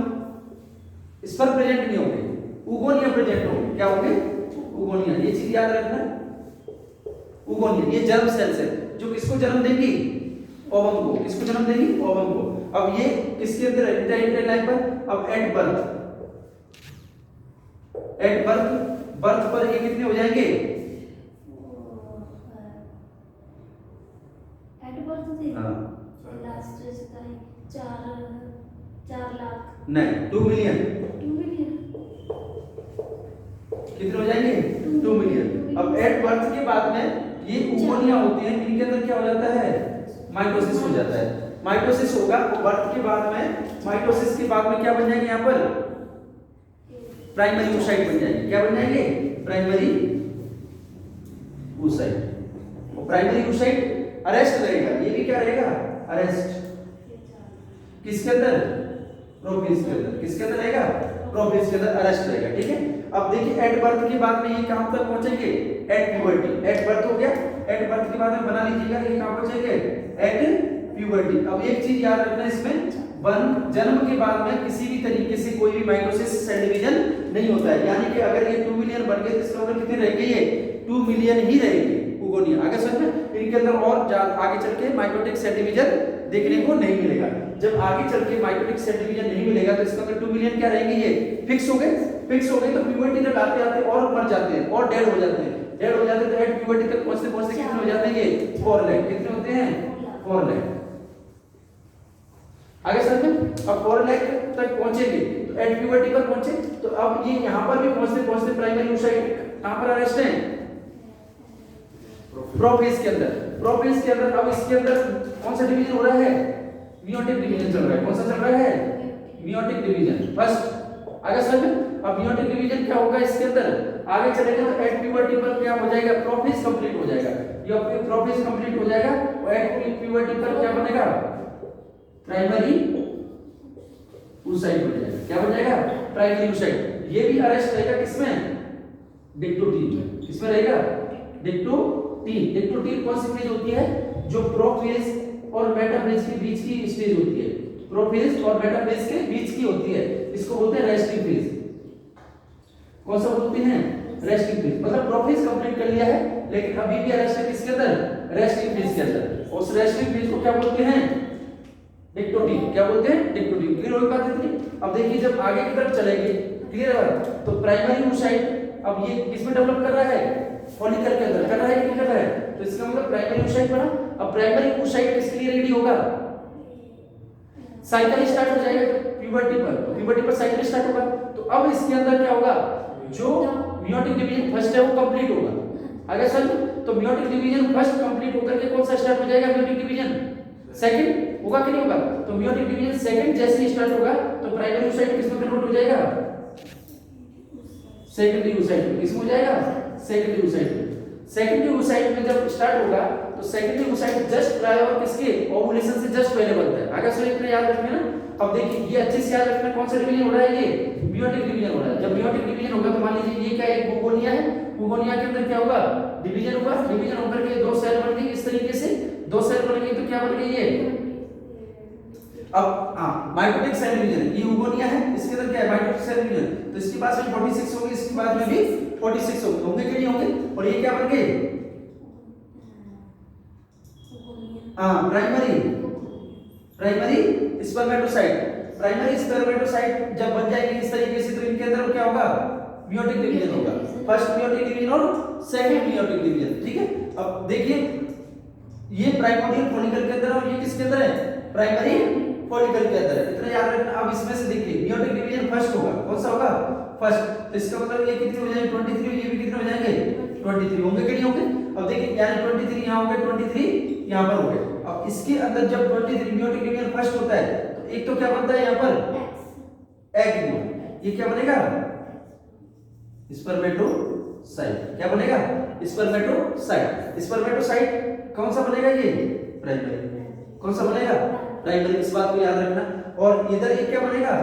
प्रेजेंट नहीं होंगे, उगोनिया प्रेजेंट होंगे। क्या होंगे? उगोनिया। ये चीज याद रखना। उगोनिया ये जर्म सेल्स है जो किसको जन्म देंगी? ओवम को। किसको जन्म देंगी? ओवम को। अब ये किसके अंदर है? इंट्रा लाइफ पर। अब एट बर्थ पर ये कितने हो जाएंगे? एट बर्थ से लास्ट तक 4 लाख नहीं, 2 मिलियन। 2 मिलियन कितने हो जाएंगे? 2 मिलियन। अब एट बर्थ के बाद में ये उगोनिया होते हैं, इनके अंदर क्या हो जाता है? माइटोसिस हो जाता है। माइटोसिस होगा बर्थ के बाद में। माइटोसिस के बाद में क्या बन जाएंगे? यहाँ पर प्राइमरी oocyte बन जाएंगे। क्या बन जाएंगे? Primary oocyte। वो प्राइमरी oocyte अरेस्ट रहेगा। ये भी क्या रहेगा? अरेस्ट। किसके अंदर? प्रोफेज के अंदर। किसके अंदर रहेगा? प्रोफेज के अंदर अरेस्ट रहेगा। ठीक है, अब देखिए एट बर्थ के बाद में ये कहां तक पहुंचेंगे? At puberty. एट बर्थ हो गया, एट बर्थ के बाद में बना लीजिएगा ये कहां पहुंचेंगे? At puberty. अब एक चीज याद रखना इसमें, जन्म के बाद में किसी भी तरीके से कोई भी माइटोसिस सेल डिवीजन नहीं होता है। यानी कि अगर ये 2 मिलियन बन गए तो इसके अंदर कितने रहेंगे? ये 2 मिलियन ही रहेंगे उगोनिया। आगे समझ में, इनके अंदर और आगे चल के माइटोटिक सेल डिवीजन देखने को नहीं मिलेगा। जब आगे चल के माइटोटिक सेल डिवीजन नहीं मिलेगा तो इसके अंदर 2 मिलियन क्या रहेंगे? ये फिक्स हो गए। फिक्स हो गए तो प्यूबर्टी तक आते आते और मर जाते हैं और डेड हो जाते हैं। डेड हो जाते हैं तो एट प्यूबर्टी तक पहुंचते पहुंचते कितने हो जाते हैं? ये 4 लाख। कितने होते हैं? 4 लाख। आगे समझ में, अब 4 लाख तक पहुंचेंगे तो एट प्यूबर्टी पर पहुंचे तो अब ये यहां पर भी पहुंचते पहुंचते प्राइमरी oocyte कहां पर अरेस्ट है? प्रोफेज के अंदर। प्रोफेज के अंदर अब इसके अंदर कौन सा डिवीजन हो रहा है? मियोटिक डिवीजन चल रहा है। कौन सा चल रहा है? Meiotic division first. आगे समझ में, अब मियोटिक डिवीजन क्या होगा इसके अंदर? आगे चलेगा तो एट प्यूबर्टी पर क्या हो जाएगा? प्रोफेज कंप्लीट हो जाएगा। ये प्रोफेज कंप्लीट हो जाएगा और एट प्यूबर्टी पर क्या बनेगा? प्राइमरी oocyte बन जाएगा। क्या बन जाएगा? Primary oocyte। ये भी अरेस्ट रहेगा किसमें? डिक्टोटीन में। किसमें रहेगा? डिक्टोटीन डिक्टोटील। डिक्टोटील कौन सी फेज होती है? जो प्रोफेज और मेटाफेज के बीच की स्टेज होती है, प्रोफेज और मेटाफेज के बीच की होती है, इसको बोलते हैं रेस्टिंग फेज। कौन सा बोलते हैं? Resting phase. मतलब प्रोफेज कंप्लीट कर लिया है लेकिन अभी भी रेस्ट है किसके अंदर? रेस्टिंग फेज के अंदर। उस रेस्टिंग फेज को क्या बोलते हैं? डिक्टोटील। क्या बोलते हैं? डिक्टोटील। क्लियर हो बात इतनी? अब देखिए जब आगे की तरफ चलेंगे, क्लियर है, तो प्राइमरी oocyte अब ये किसमें डेवलप कर रहा है? फॉलिकल के अंदर कर रहा है कि नहीं कर रहा है? तो इसका मतलब प्राइमरी oocyte बना। अब प्राइमरी oocyte किसके लिए रेडी होगा? साइकिल स्टार्ट हो जाएगा प्यूबर्टी पर, तो प्यूबर्टी पर साइकिल स्टार्ट होगा। तो अब इसके अंदर क्या होगा? जो मेयोटिक डिवीजन फर्स्ट है वो कंप्लीट होगा। आगे सर, तो मेयोटिक डिवीजन फर्स्ट कंप्लीट होकर के कौन सा स्टार्ट हो जाएगा? मेयोटिक डिवीजन सेकंड होगा कि नहीं होगा? तो मेयोटिक डिवीजन सेकंड जैसे ही स्टार्ट होगा तो प्राइमरी oocyte किसमें कन्वर्ट हो जाएगा? सेकेंडरी oocyte में। किसमें हो जाएगा? सेकेंडरी oocyte में। सेकेंडरी oocyte में जब स्टार्ट होगा तो सेकेंडरी oocyte जस्ट प्रायर किसके? ओवुलेशन से जस्ट पहले बनता है। आगे सर इतना याद रखना ना। अब देखिए ये अच्छे से याद रखना, कौन सा डिवीजन हो रहा है? ये मेयोटिक डिवीजन हो रहा है। जब मेयोटिक डिवीजन होगा तो मान लीजिए ये क्या है? एक बुगोनिया है। बुगोनिया के अंदर क्या होगा? डिवीजन होगा। डिवीजन होकर के दो सेल बन गए इस तरीके से। दो सेल बन गए तो क्या बन गई ये? अब माइटोटिक सेल डिवीजन। ये बुगोनिया है, इसके अंदर क्या है? Mitotic cell division. तो इसके पास में 46 होंगे, इसके बाद में भी 46 होंगे कि नहीं होंगे? और ये क्या बन गए? Primary spermatocyte. प्राइमरी स्पर्मेटोसाइट जब बन जाएगी इस तरीके से तो इनके अंदर क्या होगा? मेयोटिक डिवीजन होगा। फर्स्ट मेयोटिक डिवीजन और सेकंड मेयोटिक डिवीजन। ठीक है, अब देखिए ये प्राइमोर्डियल फॉलिकल के अंदर और ये किसके अंदर है? प्राइमरी फॉलिकल के अंदर है। इतना याद रखना। अब इसमें से देखिए मेयोटिक डिवीजन फर्स्ट होगा। कौन सा होगा? फर्स्ट। तो इसका मतलब ये कितने हो जाएंगे? 23। ये भी कितने हो जाएंगे? 23 होंगे कि नहीं होंगे? अब देखिए यानी 23 यहां हो गए, 23 यहां पर हो गए। अब इसके अंदर जब 23 मेयोटिक डिवीजन फर्स्ट होता है तो एक तो क्या बनता है यहां पर? एग। ये क्या बनेगा? स्पर्मेटोसाइट। क्या बनेगा? स्पर्मेटोसाइट। स्पर्मेटोसाइट कौन सा बनेगा? ये प्राइमरी। कौन सा बनेगा? प्राइमरी। इस बात को याद रखना। और इधर ये क्या बनेगा?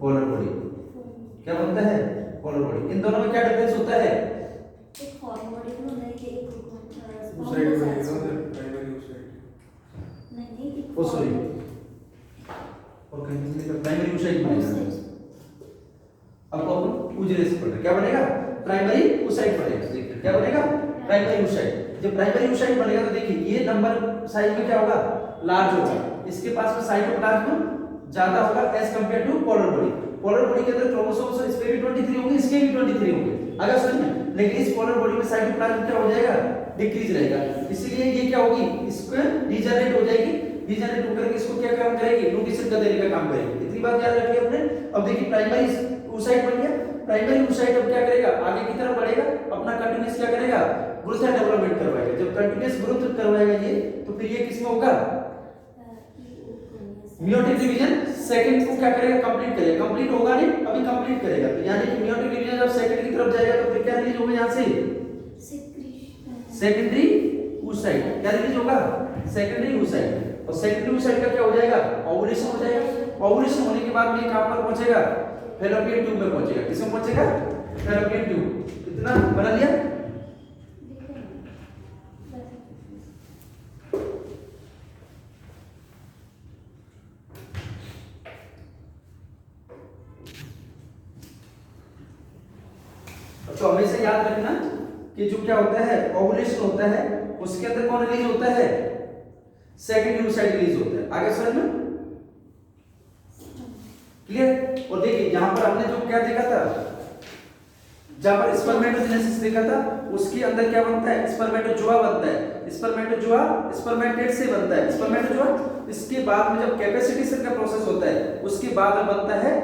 Polar body. क्या बनता है? Polar body. इन दोनों में क्या डिफरेंस होता है? एक फॉर्म बॉडी में होता है कि एक oocyte बनेगा ना प्राइमरी oocyte। नहीं ओ सॉरी, और कहीं प्राइमरी oocyte बनेगा। अब अपन उजरे से पढ़ रहे, क्या बनेगा? प्राइमरी oocyte बनेगा। देखिए क्या बनेगा? Primary oocyte। जब प्राइमरी oocyte बनेगा तो देखिए ये नंबर साइज में क्या होगा? लार्ज होगा। इसके पास में साइटोप्लाज्म ज्यादा होगा as compared to polar body. Polar body के अंदर क्रोमोसोम्स इस पे भी 23 होंगे, इसके भी 23 होंगे। अगर समझ में, लेकिन इस पोलर बॉडी में साइटोप्लाज्म क्या हो जाएगा? डिक्रीज रहेगा। इसलिए ये क्या होगी? इसको डिजेनरेट हो जाएगी। डिजेनरेट होकर के इसको क्या काम करेगी? न्यूट्रिशन का देने का काम करेगी। इतनी बात याद रखिए आपने। अब देखिए प्राइमरी oocyte बन गया। प्राइमरी oocyte अब क्या करेगा? आगे की तरफ बढ़ेगा, अपना कंटीन्यूअस क्या करेगा? ग्रोथ एंड डेवलपमेंट करवाएगा। जब कंटीन्यूअस ग्रोथ करवाएगा ये तो फिर ये किसमें होगा? मेयोटिक डिवीजन सेकंड को क्या करेगा? कंप्लीट करेगा। कंप्लीट होगा नहीं, अभी कंप्लीट करेगा। तो यानी कि मेयोटिक डिवीजन जब सेकंड की तरफ जाएगा तो फिर क्या रिलीज होगा यहां से? Secondary oocyte। क्या रिलीज होगा? Secondary oocyte। और सेकेंडरी oocyte का क्या हो जाएगा? ओवुलेशन हो जाएगा। ओवुलेशन होने के बाद में ये कहां पर पहुंचेगा? फैलोपियन ट्यूब में पहुंचेगा। किसमें पहुंचेगा? Fallopian tube. इतना बना लिया। तो हमेशा याद रखना कि जो क्या होता है? ओवुलेशन होता है, उसके अंदर कौन रिलीज होता है? सेकेंडरी oocyte रिलीज होता है। आगे समझ में? क्लियर? और देखिए यहां पर हमने जो क्या देखा था, जहां पर स्पर्मेटोजेनेसिस देखा था, उसके अंदर क्या बनता है? स्पर्मेटोजोआ बनता है। स्पर्मेटोजोआ स्पर्मेटेड से बनता है। स्पर्मेटोजोआ इसके बाद में जब कैपेसिटेशन का प्रोसेस होता है उसके बाद में बनता है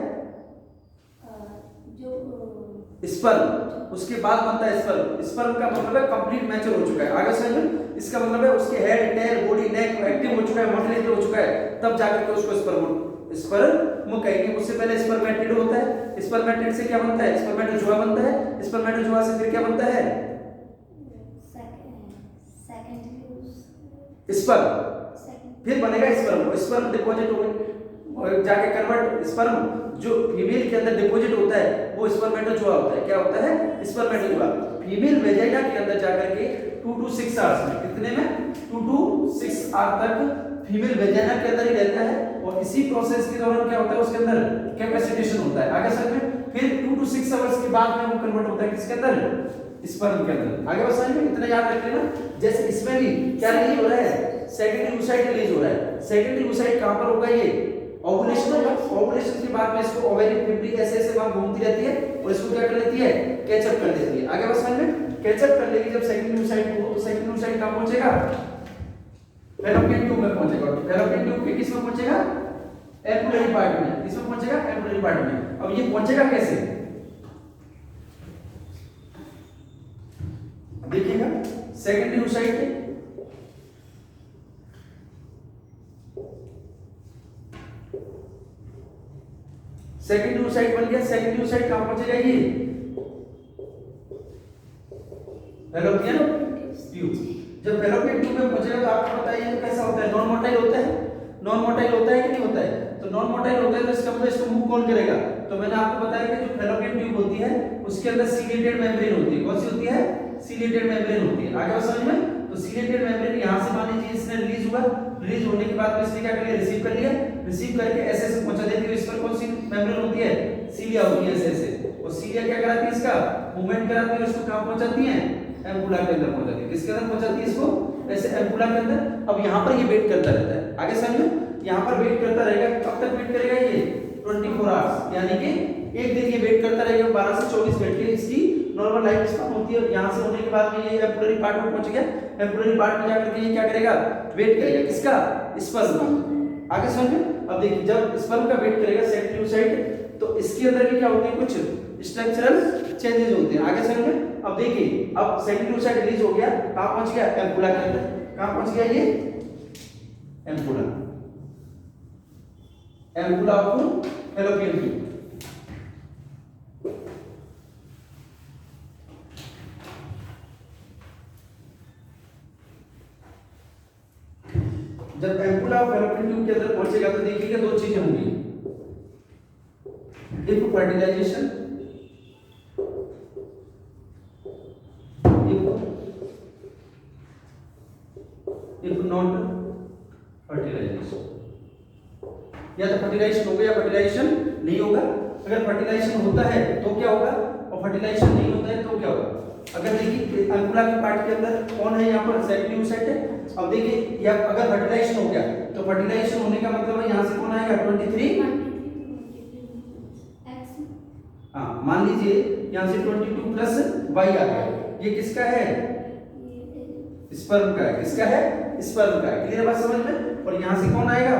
स्पर्म। उसके बाद बनता है स्पर्म। स्पर्म का मतलब है कंप्लीट मैच्योर हो चुका है। आगे समझ में? इसका मतलब है उसके हेड, टेल, बॉडी, नेक एक्टिव हो चुका है, मोटिलेटेड हो चुका है, तब जाकर के उसको स्पर्म कहेंगे। उससे पहले स्पर्मेटिड होता है। स्पर्मेटिड से क्या बनता है? स्पर्मेटोजोआ बनता है। स्पर्मेटोजोआ से फिर क्या बनता है? स्पर्म। फिर बनेगा स्पर्म। स्पर्म डिपॉजिट हो गए। और जाके कन्वर्ट स्पर्म जो फीमेल के अंदर डिपॉजिट होता है वो स्पर्मेटोजोआ होता है। क्या होता है? स्पर्मेटोजोआ। फीमेल वेजाइना के अंदर जाकर के 2 to 6 आवर्स में, कितने में? 2 to 6 आवर तक फीमेल वेजाइना के अंदर ही रहता है और इसी प्रोसेस के दौरान क्या होता है उसके अंदर कैपेसिटेशन होता है। आगे समझ में? फिर 2 to 6 आवर्स के बाद में वो कन्वर्ट होता है किसके अंदर? स्पर्म के अंदर। आगे बस समझ में? इतना याद रख लेना। जैसे इसमें भी क्या रिलीज हो रहा है? सेकेंडरी oocyte रिलीज हो रहा है। सेकेंडरी oocyte कहां पर होगा? ये ओवुलेशन होगा। ओवुलेशन के बाद में इसको ओवेरियन फिब्री ऐसे वहां घूमती रहती है और इसको क्या कर लेती है? कैचअप कर लेती है। आगे बस समझ में? कैचअप कर लेगी जब सेकेंडरी oocyte को, तो सेकेंडरी oocyte कहां पहुंचेगा? फैलोपियन ट्यूब में पहुंचेगा। फैलोपियन ट्यूब के किस में पहुंचेगा? एम्पुलरी पार्ट में। किस में पहुंचेगा? एम्पुलरी पार्ट में। अब ये पहुंचेगा कैसे? देखिएगा सेकेंडरी oocyte के सेकेंडरी oocyte बन गया। सेकेंडरी oocyte कहां पहुंचेगा? ये फैलोपियन ट्यूब। जब फैलोपियन ट्यूब में पहुंचेगा तो आपको बताइए तो कैसा होता है? नॉन मोटाइल होता है। नॉन मोटाइल होता है कि नहीं होता है? तो नॉन मोटाइल होता है तो इसका मतलब इसको मूव कौन करेगा? तो मैंने आपको बताया कि जो फैलोपियन ट्यूब होती है उसके अंदर सीलिएटेड मेम्ब्रेन होती है। कौन सी होती है? सीलिएटेड मेम्ब्रेन होती है। आगे समझ में? तो सीलिएटेड मेम्ब्रेन यहां से मान लीजिए इसने रिलीज हुआ। रिलीज होने के बाद में इसने क्या कर लिया? रिसीव कर लिया। रिसीव करके ऐसे ऐसे पहुंचा देती है। इस पर कौन सी मेम्ब्रेन होती है? सीलिया होती है ऐसे ऐसे। और सीलिया क्या कराती है? इसका मूवमेंट कराती है। इसको कहां पहुंचाती है? एम्पुला के अंदर पहुंचाती है। किसके अंदर पहुंचाती है इसको? ऐसे एम्पुला के अंदर। अब यहाँ पर ये वेट करता रहता है। आगे समझ में? यहाँ पर वेट करता रहेगा। कब तक वेट करेगा ये? 24 आवर्स, यानी कि एक दिन ये वेट करता रहेगा। 12 से 24 घंटे इसकी नॉर्मल लाइफ स्पैन होती है। यहाँ से होने के बाद में ये एम्पुलरी पार्ट में पहुंच गया। एम्पुलरी पार्ट में जाकर के ये क्या करेगा? वेट करेगा। किसका? स्पर्म का। आगे समझ में? अब देखिए जब स्पर्म का वेट करेगा सेकेंडरी oocyte तो इसके अंदर भी क्या होती है? कुछ स्ट्रक्चरल चेंजेस होते हैं। आगे समझ में? अब देखिए अब सेकेंडरी oocyte रिलीज हो गया। कहां पहुंच गया? एम्पुला के अंदर। कहां पहुंच गया ये? Ampulla. Ampulla of fallopian tube. जब एम्पुला ऑफ फैलोपियन ट्यूब के अंदर पहुंचेगा तो देखिएगा दो चीजें होंगी। If fertilisation, if not fertilisation. या तो फर्टिलाइजेशन होगा या फर्टिलाइजेशन नहीं होगा। अगर फर्टिलाइजेशन होता है तो क्या होगा और फर्टिलाइजेशन नहीं होता है तो क्या होगा? अगर देखिए एम्पुला के पार्ट के अंदर कौन है? यहाँ पर सेकेंडरी oocyte है। अब देखिए या अगर फर्टिलाइजेशन हो गया तो फर्टिलाइजेशन होने का मतलब है यहाँ से कौन आएगा? 23। हाँ मान लीजिए यहाँ से 22 प्लस y आ गया। ये किसका है? स्पर्म का है। किसका है? स्पर्म का है। क्लियर बात समझ में? और यहाँ से कौन आएगा?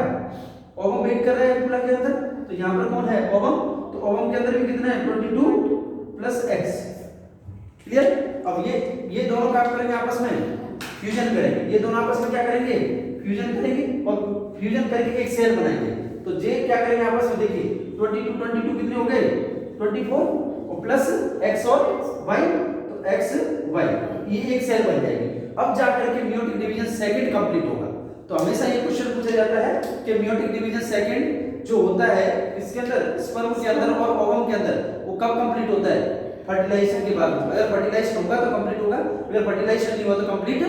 ओवम वेट कर रहा है एम्पुला के अंदर। तो यहाँ पर कौन है? ओवम। तो ओवम के अंदर भी कितना है? 22 प्लस x। क्लियर? अब ये दोनों क्या करेंगे? आपस में फ्यूजन करेंगे। ये दोनों आपस में क्या करेंगे? फ्यूजन करेंगे और फ्यूजन करके एक सेल बनाएंगे। तो जे क्या करेंगे आपस में? देखिए 22 कितने हो गए? 24 और प्लस x और y, तो x y ये एक सेल बन जाएगी। अब जाकर के मेयोटिक डिवीजन सेकंड कंप्लीट होगा। तो हमेशा ये क्वेश्चन पूछा जाता है कि मेयोटिक डिवीजन सेकंड जो होता है इसके अंदर स्पर्म के अंदर और ओवम के अंदर वो कब कंप्लीट होता है? फर्टिलाइजेशन के बाद। अगर फर्टिलाइजेशन होगा तो कंप्लीट होगा, अगर फर्टिलाइजेशन नहीं हुआ तो कंप्लीट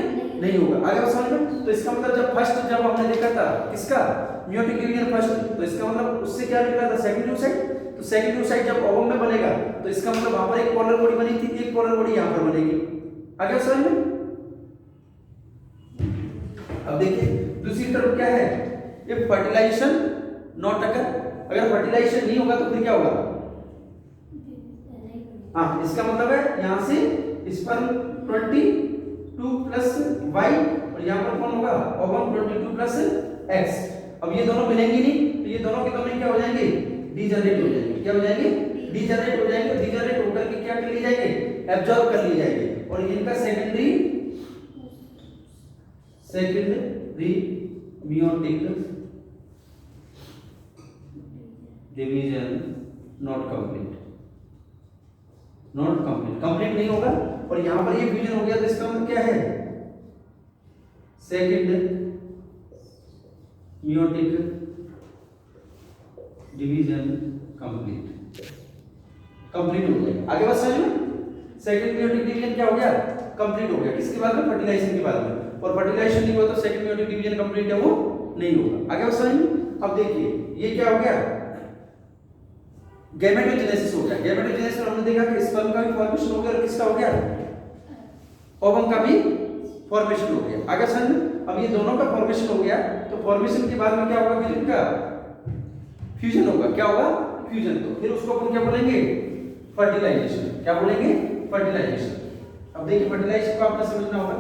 नहीं होगा। आगे समझ में? तो इसका मतलब जब हमने देखा था किसका? मेयोटिक डिवीजन फर्स्ट, तो इसका मतलब उससे क्या निकला था? Secondary oocyte। तो सेकेंडरी oocyte जब ओवम में बनेगा तो इसका मतलब वहां पर एक पोलर बॉडी बनी थी, एक पोलर बॉडी यहां पर बनेगी। आगे समझ में? अब देखिए दूसरी तरफ क्या है? ये फर्टिलाइजेशन नॉट अकर। अगर फर्टिलाइजेशन नहीं होगा तो फिर क्या होगा? हाँ इसका मतलब है यहाँ से स्पर्म 22 प्लस y और यहाँ पर कौन होगा? Ovum 22 plus x। अब ये दोनों मिलेंगे नहीं तो ये दोनों के दोनों क्या हो जाएंगे? डीजनरेट हो जाएंगे। क्या हो जाएंगे? डीजनरेट हो जाएंगे। डीजनरेट होकर के क्या कर लिए जाएंगे? एब्जॉर्ब कर लिए जाएंगे। और इनका secondary meiotic division not complete. Complete नहीं होगा और यहां पर ये फ्यूजन हो गया तो इसका मतलब क्या है? सेकंड मेयोटिक डिवीजन कंप्लीट हो गया। आगे बात समझ में, सेकंड मेयोटिक डिवीजन क्या हो गया, कंप्लीट हो गया। किसके बाद में, फर्टिलाइजेशन के बाद में। और फर्टिलाइजेशन नहीं हुआ तो सेकंड मेयोटिक डिवीजन कंप्लीट है वो नहीं होगा। आगे बात समझ में। अब देखिए ये क्या हो गया, गैमेटोजेनेसिस हो गया। गैमेटोजेनेसिस में हमने देखा कि स्पर्म का भी फॉर्मेशन हो गया और किसका हो गया, ओवम का भी फॉर्मेशन हो गया। आगे समझ में। अब ये दोनों का फॉर्मेशन हो गया तो फॉर्मेशन के बाद में क्या होगा, फिर इनका फ्यूजन होगा। क्या होगा, फ्यूजन। तो फिर उसको अपन क्या बोलेंगे, फर्टिलाइजेशन। क्या बोलेंगे, फर्टिलाइजेशन। अब देखिए फर्टिलाइजेशन को आपने समझना होगा।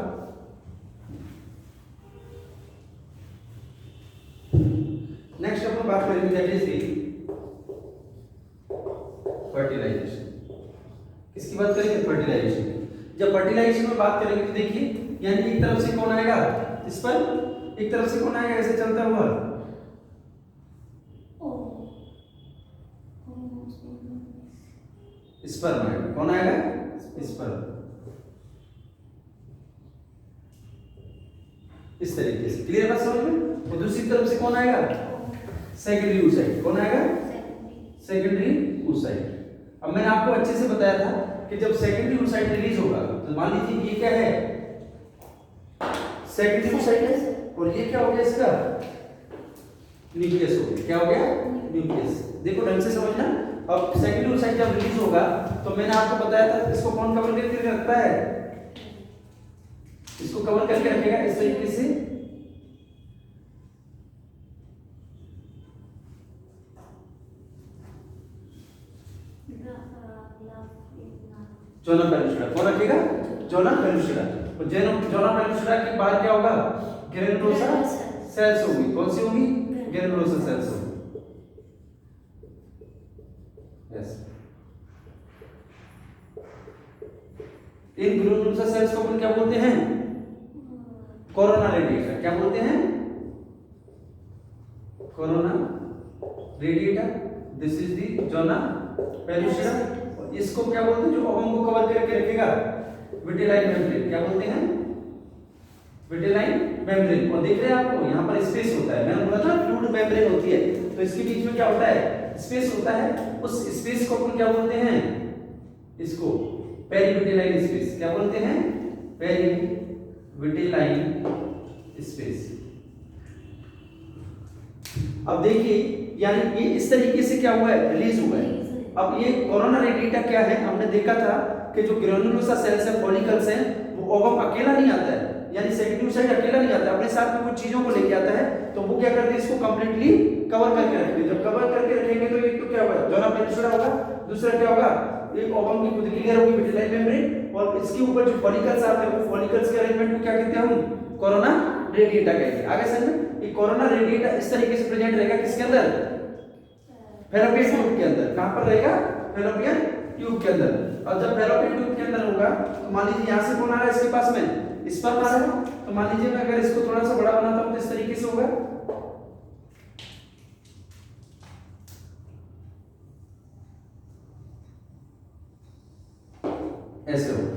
नेक्स्ट अपन बात करेंगे दैट इज द फर्टिलाइजेशन। किसकी बात करेंगे, फर्टिलाइजेशन की। जब फर्टिलाइजेशन में बात करेंगे तो देखिए यानी एक तरफ से कौन आएगा, स्पर्म, एक तरफ से कौन आएगा, ऐसे चलता हुआ स्पर्म आएगा। कौन आएगा, स्पर्म। इस तरीके से क्लियर बात समझ में। और दूसरी तरफ से कौन आएगा, सेकेंडरी oocyte। कौन आएगा, सेकेंडरी oocyte। अब मैंने आपको अच्छे से बताया था कि जब सेकेंडरी oocyte रिलीज होगा तो मान लीजिए ये क्या है, सेकेंडरी oocyte, और ये क्या हो गया, इसका न्यूक्लियस हो गया। क्या हो गया, न्यूक्लियस। देखो ढंग से समझना। अब सेकेंडरी oocyte जब रिलीज होगा तो मैंने आपको बताया था इसको कौन कवर करके रखता है, इसको कवर करके रखेगा इस तरीके से। जोना पेनिसुला। कौन रखेगा, जोना पेनिसुला। और जोना पेनिसुला के बाद क्या होगा, ग्रेनुलोसा सेल्स होगी। कौन सी होगी, ग्रेनुलोसा सेल्स होगी। यस, इन ग्रेनुलोसा सेल्स को अपन क्या बोलते हैं, कोरोना रेडिएटर। क्या बोलते हैं, corona radiator. This is the zona pellucida. इसको क्या बोलते हैं, जो ओवम को कवर करके रखेगा, विटेलाइन मेम्ब्रेन। क्या बोलते हैं, विटेलाइन मेम्ब्रेन। और देख रहे हैं आपको यहाँ पर स्पेस होता है, मैंने बोला था फ्लूइड मेम्ब्रेन होती है, तो इसके बीच में क्या होता है, स्पेस होता है। उस स्पेस को अपन क्या बोलते हैं, इसको पेरीविटेलाइन स्पेस। क्या बोलते हैं, पेरीविटेलाइन स्पेस। अब देखिए यानी ये इस तरीके से क्या हुआ है, रिलीज हुआ है। अब ये कोरोना रेडिएटा क्या है, हमने देखा था कि जो ग्रेनुलोसा सेल्स है, फॉलिकल्स हैं, वो ओवम अकेला नहीं आता है, यानी सेकेंडरी oocyte अकेला नहीं आता है, अपने साथ में कुछ चीजों को लेके आता है। तो वो क्या करते हैं, इसको कंप्लीटली कवर करके रखते हैं। जब कवर करके रखेंगे तो एक तो क्या होगा, जोना पेनिसुला होगा, दूसरा क्या होगा, एक ओवम की खुद की लेयर होगी विटेलाइन मेम्ब्रेन, और इसके ऊपर जो फॉलिकल्स आते हैं वो फॉलिकल्स के अरेंजमेंट को क्या कहते हैं, हम कोरोना रेडिएटा कहते हैं। आगे समझ में। ये कोरोना रेडिएटा इस तरीके से प्रेजेंट रहेगा किसके अंदर, फेलोपियन ट्यूब के अंदर। कहां पर रहेगा, फेलोपियन ट्यूब के अंदर। और जब फेलोपियन ट्यूब के अंदर होगा तो मान लीजिए यहां से कौन आ रहा है, इसके पास में स्पर्म आ रहा है। तो मान लीजिए मैं अगर इसको थोड़ा सा बड़ा बनाता हूं तो इस तरीके से होगा, ऐसे होगा।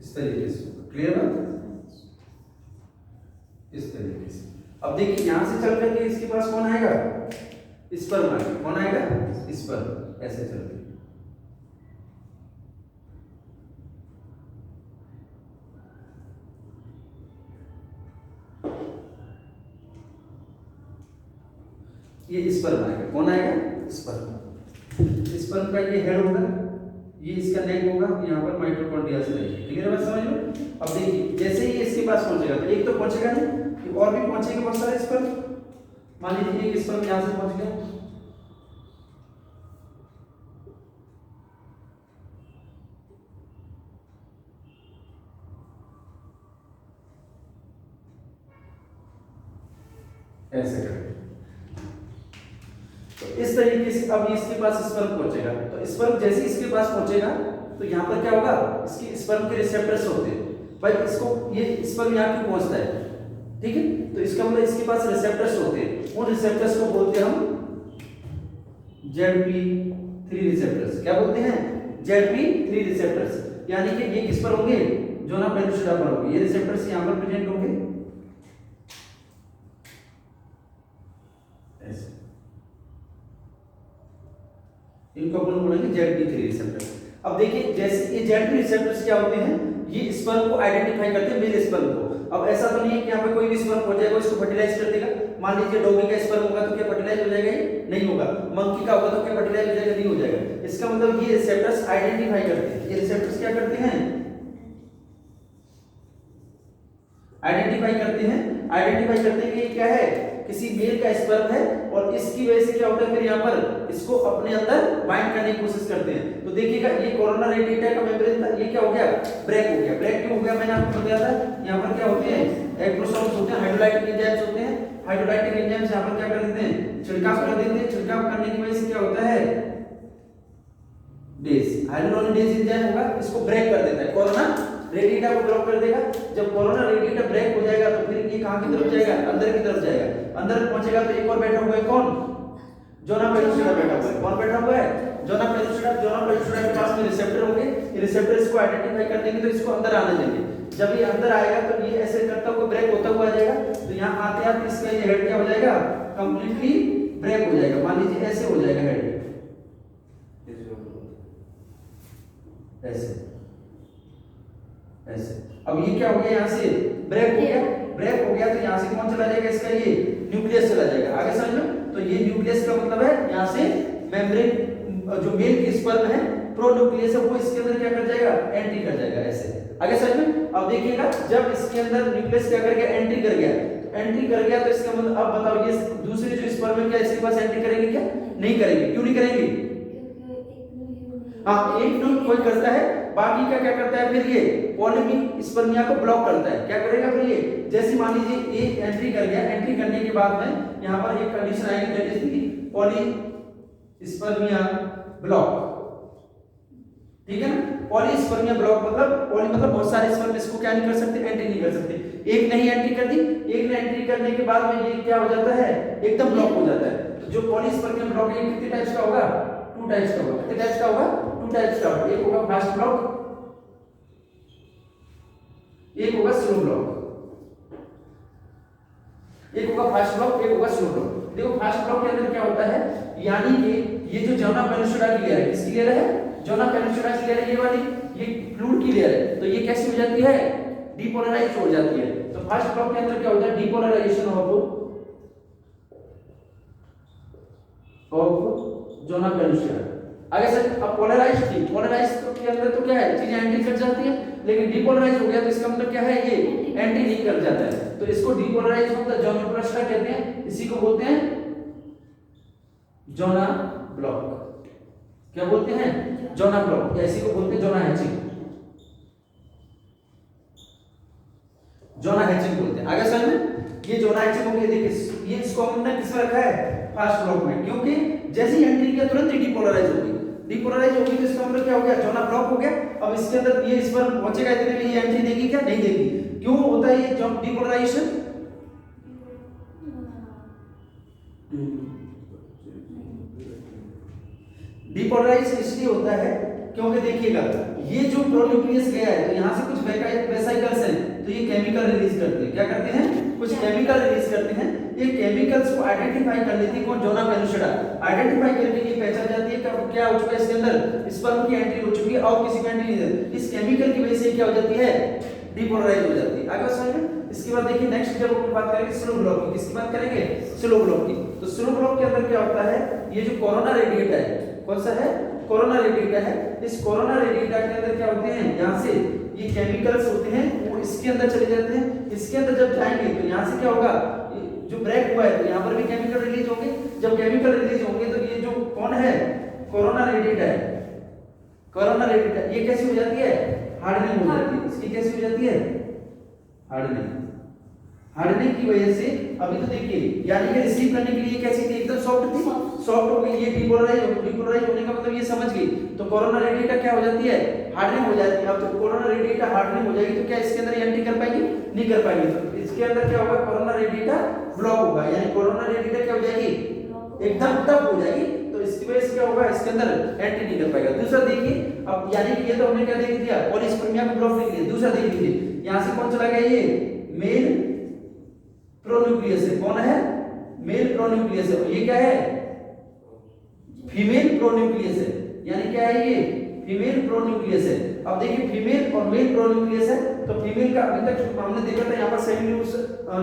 इस तरीके से होगा। क्लियर बात, इस तरीके से। अब देखिए यहां से चल करके इसके पास कौन आएगा, स्पर्म आएगा। कौन आएगा, स्पर्म। ऐसे चलते ये स्पर्म आएगा। कौन आएगा, स्पर्म। स्पर्म का ये हेड होगा, ये इसका नेक होगा, यहाँ पर माइटोकॉन्ड्रिया से रहेगी। क्लियर है बात समझ में। अब देखिए जैसे ही इसके पास पहुंचेगा तो एक तो पहुंचेगा नहीं, और भी पहुंचेगा बहुत सारे स्पर्म। मान लीजिए एक स्पर्म यहाँ से पहुंच गया, ऐसे करके। तो इस तरीके से अब इसके पास स्पर्म पहुंचेगा, तो स्पर्म जैसे इसके पास पहुंचेगा तो यहाँ पर क्या होगा, इसकी स्पर्म के रिसेप्टर्स होते हैं, भाई इसको ये स्पर्म यहाँ क्यों पहुंचता है, ठीक है, तो इसका मतलब इसके पास रिसेप्टर्स होते हैं, उन रिसेप्टर्स को बोलते हैं हम ZP3 रिसेप्टर्स। क्या बोलते हैं? ZP3 receptors. यानी कि ये किस पर होंगे? जोना पेलुसिडा पर होंगे। ये रिसेप्टर्स यहां पर प्रेजेंट होंगे ऐसे, इनको अपन बोलेंगे ZP3 रिसेप्टर्स। अब देखिए जैसे ये ZP रिसेप्टर्स क्या होते हैं, ये स्पर्म को आइडेंटिफाई करते हैं, मेल स्पर्म को। अब ऐसा तो नहीं है कि यहाँ पे कोई भी स्पर्म हो जाएगा इसको फर्टिलाइज कर देगा। मान लीजिए डॉगी का स्पर्म होगा तो क्या फर्टिलाइज हो जाएगा? ये नहीं होगा। मंकी का होगा तो क्या फर्टिलाइज हो जाएगा? नहीं हो जाएगा। इसका मतलब ये रिसेप्टर्स आइडेंटिफाई करते हैं। ये रिसेप्टर्स क्या करते हैं? आइडेंटिफाई करते हैं। आइडेंटिफाई करते हैं कि ये क्या है, किसी मेल का स्पर्म है, और इसकी वजह से क्या होता है फिर यहाँ पर इसको अपने अंदर बाइंड करने की कोशिश करते हैं। तो देखिएगा ये कोरोना रेडिएटा का मेम्ब्रेन था, ये क्या हो गया? ब्रेक हो गया। ब्रेक क्यों हो गया? मैंने आपको बताया था, यहाँ पर क्या होते हैं? एक्रोसोम्स होते हैं, हाइड्रोलाइटिक एंजाइम्स होते हैं। हाइड्रोलाइटिक एंजाइम्स यहाँ पर क्या कर देते हैं? छिड़काव कर देते हैं। छिड़काव करने की वजह से क्या होता है? डेज, हाइड्रोलाइटिक एंजाइम होगा, इसको ब्रेक कर देता है, कोरोना रेडिएटा को ब्लॉक कर देगा। जब कोरोना रेडिएटा ब्रेक हो जाएगा तो फिर ये कहां की तरफ जाएगा? अंदर की तरफ जाएगा। अंदर पहुंचेगा तो एक और बैठा हुआ है, कौन? जोना पेलुसिडा बैठा हुआ है। कौन बैठा हुआ है? Zona pellucida. जोना पेलुसिडा के पास में रिसेप्टर होंगे, ये रिसेप्टर इसको आइडेंटिफाई कर देंगे तो इसको अंदर आने देंगे। जब ये अंदर आएगा तो ये ऐसे करता हुआ ब्रेक होता हुआ आ जाएगा, तो यहाँ आते आते इसका ये हेड क्या हो जाएगा? कंप्लीटली ब्रेक हो जाएगा। मान लीजिए ऐसे हो जाएगा हेड, ऐसे ऐसे। अब ये क्या हो गया? यहाँ से ब्रेक हो गया। ब्रेक हो गया तो यहाँ से कौन चला जाएगा? इसका ये न्यूक्लियस चला जाएगा। आगे समझ में? तो ये न्यूक्लियस का मतलब है यहाँ से मेम्ब्रेन जो मेल की स्पर्म है, प्रोन्यूक्लियस है, वो इसके अंदर क्या कर जाएगा? एंट्री कर जाएगा ऐसे। आगे समझ में? अब देखिएगा जब इसके अंदर न्यूक्लियस क्या कर गया? एंट्री कर गया। तो एंट्री कर गया तो इसका मतलब अब बताओ ये दूसरे जो स्पर्म है क्या इसके पास एंट्री करेंगे? क्या नहीं करेंगे। क्यों नहीं करेंगे? हाँ, एक न्यूक्लियस कोई करता है, बाकी का क्या करता है फिर ये पॉलीमिक स्पर्मिया को ब्लॉक करता है। क्या करेगा फिर ये? जैसे मान लीजिए ये एंट्री कर गया, एंट्री करने के बाद में यहाँ पर एक कंडीशन आएगी दैट इज दी पॉलीस्पर्मिया ब्लॉक, ठीक है ना? पॉलीस्पर्मिया ब्लॉक मतलब पॉली मतलब बहुत सारे स्पर्म इसको क्या नहीं कर सकते? एंट्री नहीं कर सकते। एक नहीं एंट्री कर दी, एक ने एंट्री करने के बाद में ये क्या हो जाता है? एकदम ब्लॉक हो जाता है। तो जो पॉलीस्पर्मिया ब्लॉक है कितने टाइप्स का होगा? 2 टाइप्स का होगा। कितने टाइप्स का होगा? 2 टाइप्स का होगा। एक होगा फास्ट ब्लॉक, एक होगा स्लो ब्लॉक। एक होगा फास्ट ब्लॉक, एक होगा स्लो ब्लॉक। देखो फास्ट ब्लॉक के अंदर क्या होता है, यानी कि ये जो जोना पेलुसिडा की लेयर है, किसकी लेयर है? जोना पेलुसिडा की लेयर है, ये वाली, ये फ्लूइड की लेयर है। तो ये कैसी हो जाती है? डीपोलराइज हो जाती है। तो फास्ट ब्लॉक के अंदर क्या होता है? Depolarisation of zona pellucida. आगे से अब पोलराइज्ड थी, पोलराइज्ड तो के अंदर तो क्या है? चीजें एंट्री कर जाती है, लेकिन डीपोलराइज हो गया तो इसका मतलब क्या है? ये एंट्री नहीं कर जाता है। तो इसको डीपोलराइज होता है, जोना पेलुसिडा कहते हैं। इसी को बोलते हैं जोना ब्लॉक। क्या बोलते हैं? जोना ब्लॉक, या इसी को बोलते हैं जोना हैचिंग। जोना हैचिंग बोलते हैं। आगे समझ में? ये जोना हैचिंग हो गई। देखिए ये इसको हमने किस में रखा है? फास्ट ब्लॉक में, क्योंकि जैसे ही एंट्री किया तुरंत ही डीपोलराइज हो गई। डीपोलराइज हो गई तो इसका मतलब क्या हो गया? जोना ब्लॉक हो गया। अब इसके अंदर ये इस पर पहुंचेगा इतने में, ये एंट्री देगी क्या? नहीं देगी। क्यों होता है ये डीपोलराइजेशन? डीपोलराइजेशन इसलिए होता है क्योंकि देखिएगा ये जो प्रोन्यूक्लियस गया है तो यहाँ से कुछ वेसाइकल्स हैं, तो ये केमिकल रिलीज करते हैं। क्या करते हैं? कुछ केमिकल रिलीज करते हैं। ये केमिकल्स को आइडेंटिफाई कर लेती है कौन? Zona pellucida. आइडेंटिफाई करके ये पहचान जाती है कि क्या हो चुका है इसके अंदर? स्पर्म की एंट्री हो चुकी है और किसी की एंट्री नहीं है। इस केमिकल की वजह से क्या हो जाती है? डीपोलराइज हो जाती है। आगे समझ में? इसके बाद देखिए नेक्स्ट जब हम बात करेंगे स्लो ब्लॉक की। किसकी बात करेंगे? स्लो ब्लॉक की। तो स्लो ब्लॉक के अंदर क्या होता है? ये जो कोरोना रेडिएटा है, कौन सा है? कोरोना रेडिएटा है। इस कोरोना रेडिएटा के अंदर क्या होते हैं? यहाँ से ये केमिकल्स होते हैं वो इसके अंदर चले जाते हैं। इसके अंदर जब जाएंगे तो यहाँ से क्या होगा? जो ब्रेक हुआ है तो यहाँ पर भी केमिकल रिलीज होंगे। जब केमिकल रिलीज होंगे तो ये जो कौन है? कोरोना रेडिएटा है। कोरोना रेडिएटा ये कैसी हो जाती है? हार्डनिंग हो जाती है। इसकी कैसी हो जाती है? हार्डनिंग। हार्डनिंग की वजह से अभी तो देखिए, यानी कि रिसीव करने के लिए कैसी थी, एकदम सॉफ्ट थी, सॉफ्ट हो गई, ये डिपोलराइज होने का मतलब ये समझ गई, तो कोरोना रेडिएटा क्या हो जाती है, हार्डनिंग हो जाती है। अब तो कोरोना रेडिएटा हार्डनिंग हो जाएगी तो क्या इसके अंदर एंट्री कर पाएगी, नहीं कर पाएगी, तो इसके अंदर क्या होगा, कोरोना रेडिएटा ब्लॉक होगा, यानी कोरोना रेडिएटा क्या हो जाएगी, एकदम टफ हो जाएगी, तो इसकी वजह से क्या होगा, इसके अंदर एंट्री नहीं कर पाएगा। दूसरा देखिए, अब यानी कि ये तो हमने क्या देख दिया, पॉलीस्पर्मिया को ब्लॉक देख लिया। दूसरा देख लीजिए, यहां से कौन चला गया, ये मेल प्रोन्यूक्लियस है, कौन है, मेल प्रोन्यूक्लियस है, और ये क्या है, फीमेल प्रोन्यूक्लियस है, यानी क्या है, ये फीमेल प्रोन्यूक्लियस है। अब देखिए फीमेल और मेल प्रोन्यूक्लियस है, तो फीमेल का अभी तक हमने देखा था यहाँ पर सेमी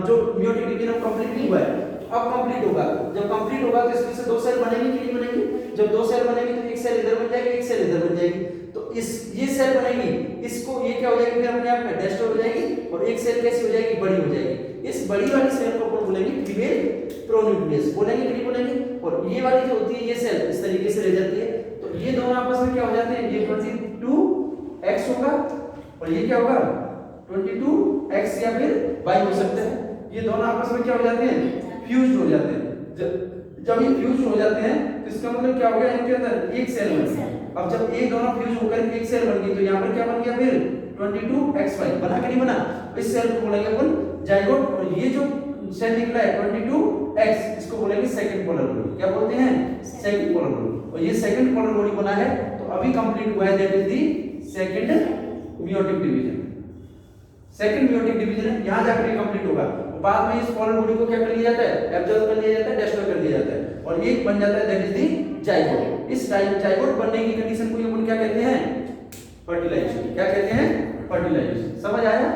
जो म्योटिक डिवीजन कंप्लीट नहीं हुआ है, अब कंप्लीट होगा। जब कंप्लीट होगा तो इसमें से दो सेल बनेंगे कि नहीं बनेंगे, जब दो सेल बनेंगे तो एक सेल इधर बन जाएगी, एक सेल इधर बन जाएगी, तो इस ये सेल बनेगी, इसको ये क्या हो जाएगी, फिर अपने आप में डेस्ट हो जाएगी, और एक सेल कैसी हो जाएगी, बड़ी हो जाएगी। इस बड़ी वाली सेल को अपन बोलेंगे फीमेल प्रोन्यूक्लियस, बोलेंगे कि नहीं बोलेंगे, और ये वाली जो होती है ये सेल इस तरीके से रह जाती है, तो ये दोनों आपस में क्या हो जाते हैं, ये 22x होगा, और ये क्या होगा 22x या फिर y हो सकता है, ये दोनों आपस में क्या हो जाते हैं, फ्यूज हो जाते हैं। जब ये फ्यूज हो जाते हैं तो इसका मतलब क्या हो गया, इनके अंदर एक सेल बन गया। अब जब ये दोनों फ्यूज होकर एक सेल बन गई तो यहाँ पर क्या बन गया, फिर 22xy बना कि नहीं बना, इस सेल को बोलेंगे अपन जाइगोट, और ये जो सेल निकला है 22x, इसको बोलेंगे सेकंड पोलर बॉडी, क्या बोलते हैं, सेकंड पोलर बॉडी, और ये सेकंड पोलर बॉडी बना है, तो अभी कंप्लीट हुआ है, that is the second meiotic division. Second meiotic division यहां जाकर कंप्लीट होगा, बाद में इस पोलर बॉडी को क्या कर लिया जाता है, एब्जॉर्ब कर लिया जाता है, डिस्ट्रॉय कर दिया जाता है, और एक बन जाता है, दैट इज दी जाइगोट। इस जाइगोट बनने की कंडीशन को अपन क्या कहते हैं, फर्टिलाइजेशन, क्या कहते हैं, फर्टिलाइजेशन। समझ आया,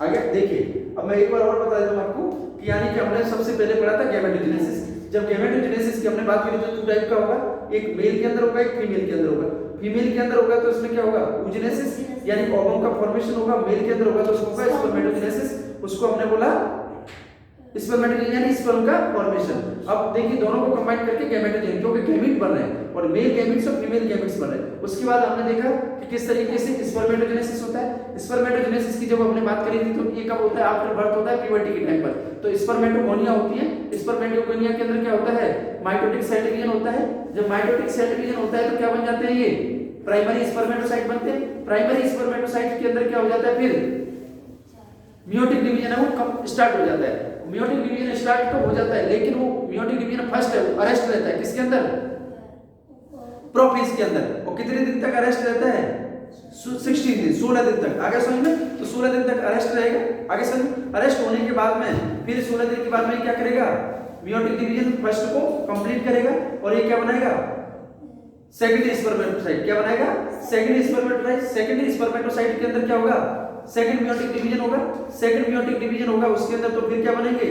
आगे देखिए। अब मैं एक बार और बता देता हूं आपको कि यानी कि हमने सबसे पहले पढ़ा था गैमेटोजेनेसिस। जब गैमेटोजेनेसिस की हमने बात करी तो 2 टाइप का होगा, एक मेल के अंदर होगा, एक फीमेल के अंदर होगा। फीमेल के अंदर होगा तो इसमें क्या होगा, oogenesis, यानी ओवम का फॉर्मेशन होगा। मेल के अंदर होगा तो उसको होगा स्पर्मेटोजेनेसिस, उसको हमने बोला स्पर्मेटोजेनेसिस यानी स्पर्म का फॉर्मेशन। अब देखिए दोनों को कंबाइन करके गैमेटोजेनेसिस, क्योंकि गैमीट बन रहे हैं, और मेल गैमीट्स और फीमेल गैमीट्स बन रहे हैं। उसके बाद हमने देखा कि किस तरीके से स्पर्मेटोजेनेसिस होता है। स्पर्मेटोजेनेसिस की जब हमने बात करी थी तो ये कब होता है, आफ्टर बर्थ होता है, प्यूबर्टी के टाइम पर। तो स्पर्मेटोगोनिया होती है, स्पर्मेटोगोनिया के अंदर क्या होता है, माइटोटिक सेल डिवीजन होता है। जब माइटोटिक सेल डिवीजन होता है तो क्या बन जाते हैं, ये प्राइमरी स्पर्मेटोसाइट बनते हैं। प्राइमरी स्पर्मेटोसाइट के अंदर क्या हो जाता है, फिर म्योटिक डिवीजन है वो कब स्टार्ट हो जाता है। म्योटिक डिवीजन स्टार्ट तो हो जाता है, लेकिन वो म्योटिक डिवीजन फर्स्ट है, अरेस्ट रहता है किसके अंदर, प्रोफेज के अंदर। और कितने दिन तक अरेस्ट रहता है, 16 दिन, 16 दिन तक। आगे समझ में, तो 16 दिन तक अरेस्ट रहेगा। आगे समझ, अरेस्ट होने के बाद में फिर 16 दिन के बाद में क्या करेगा, म्योटिक डिवीजन फर्स्ट को कंप्लीट करेगा, और ये क्या बनाएगा, सेकेंडरी स्पर्मेटोसाइट। क्या बनाएगा, सेकेंडरी स्पर्मेटोसाइट। सेकेंडरी स्पर्मेटोसाइट के अंदर क्या होगा, सेकंड म्योटिक डिवीजन होगा। सेकंड म्योटिक डिवीजन होगा उसके अंदर तो फिर क्या बनेंगे,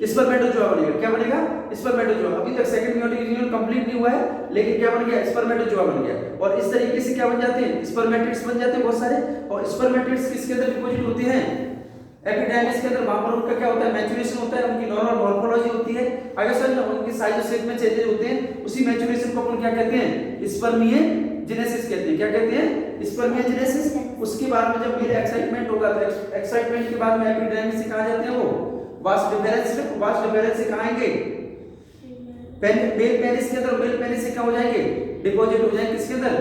स्पर्मेटोजोआ बनेगा। क्या बनेगा, स्पर्मेटोजोआ। अभी तक सेकंड म्योटिक डिवीजन कंप्लीट नहीं हुआ है, लेकिन क्या बन गया, स्पर्मेटोजोआ बन गया। और इस तरीके से क्या बन जाते हैं, स्पर्मेटिड्स बन जाते हैं बहुत सारे। और स्पर्मेटिड्स किसके अंदर डिपॉजिट होते हैं, एपिडर्मिस के अंदर। वहां पर उनका क्या होता है, मैच्योरेशन होता है, उनकी नॉर्मल मॉर्फोलॉजी होती है। अगर सर उनकी साइज और शेप में चेंजेस होते हैं, उसी मैच्योरेशन को अपन क्या कहते हैं, स्पर्मियोजेनेसिस कहते हैं। क्या कहते हैं, स्पर्मियोजेनेसिस। उसके बाद में जब मेल एक्साइटमेंट होगा तो एक्साइटमेंट के बाद में एपिडर्मिस से कहां जाते हैं, वो वास डिफरेंस से। वास डिफरेंस से कहां आएंगे, मेल पेनिस के अंदर। मेल पेनिस से क्या हो जाएंगे, डिपॉजिट हो जाएंगे किसके अंदर,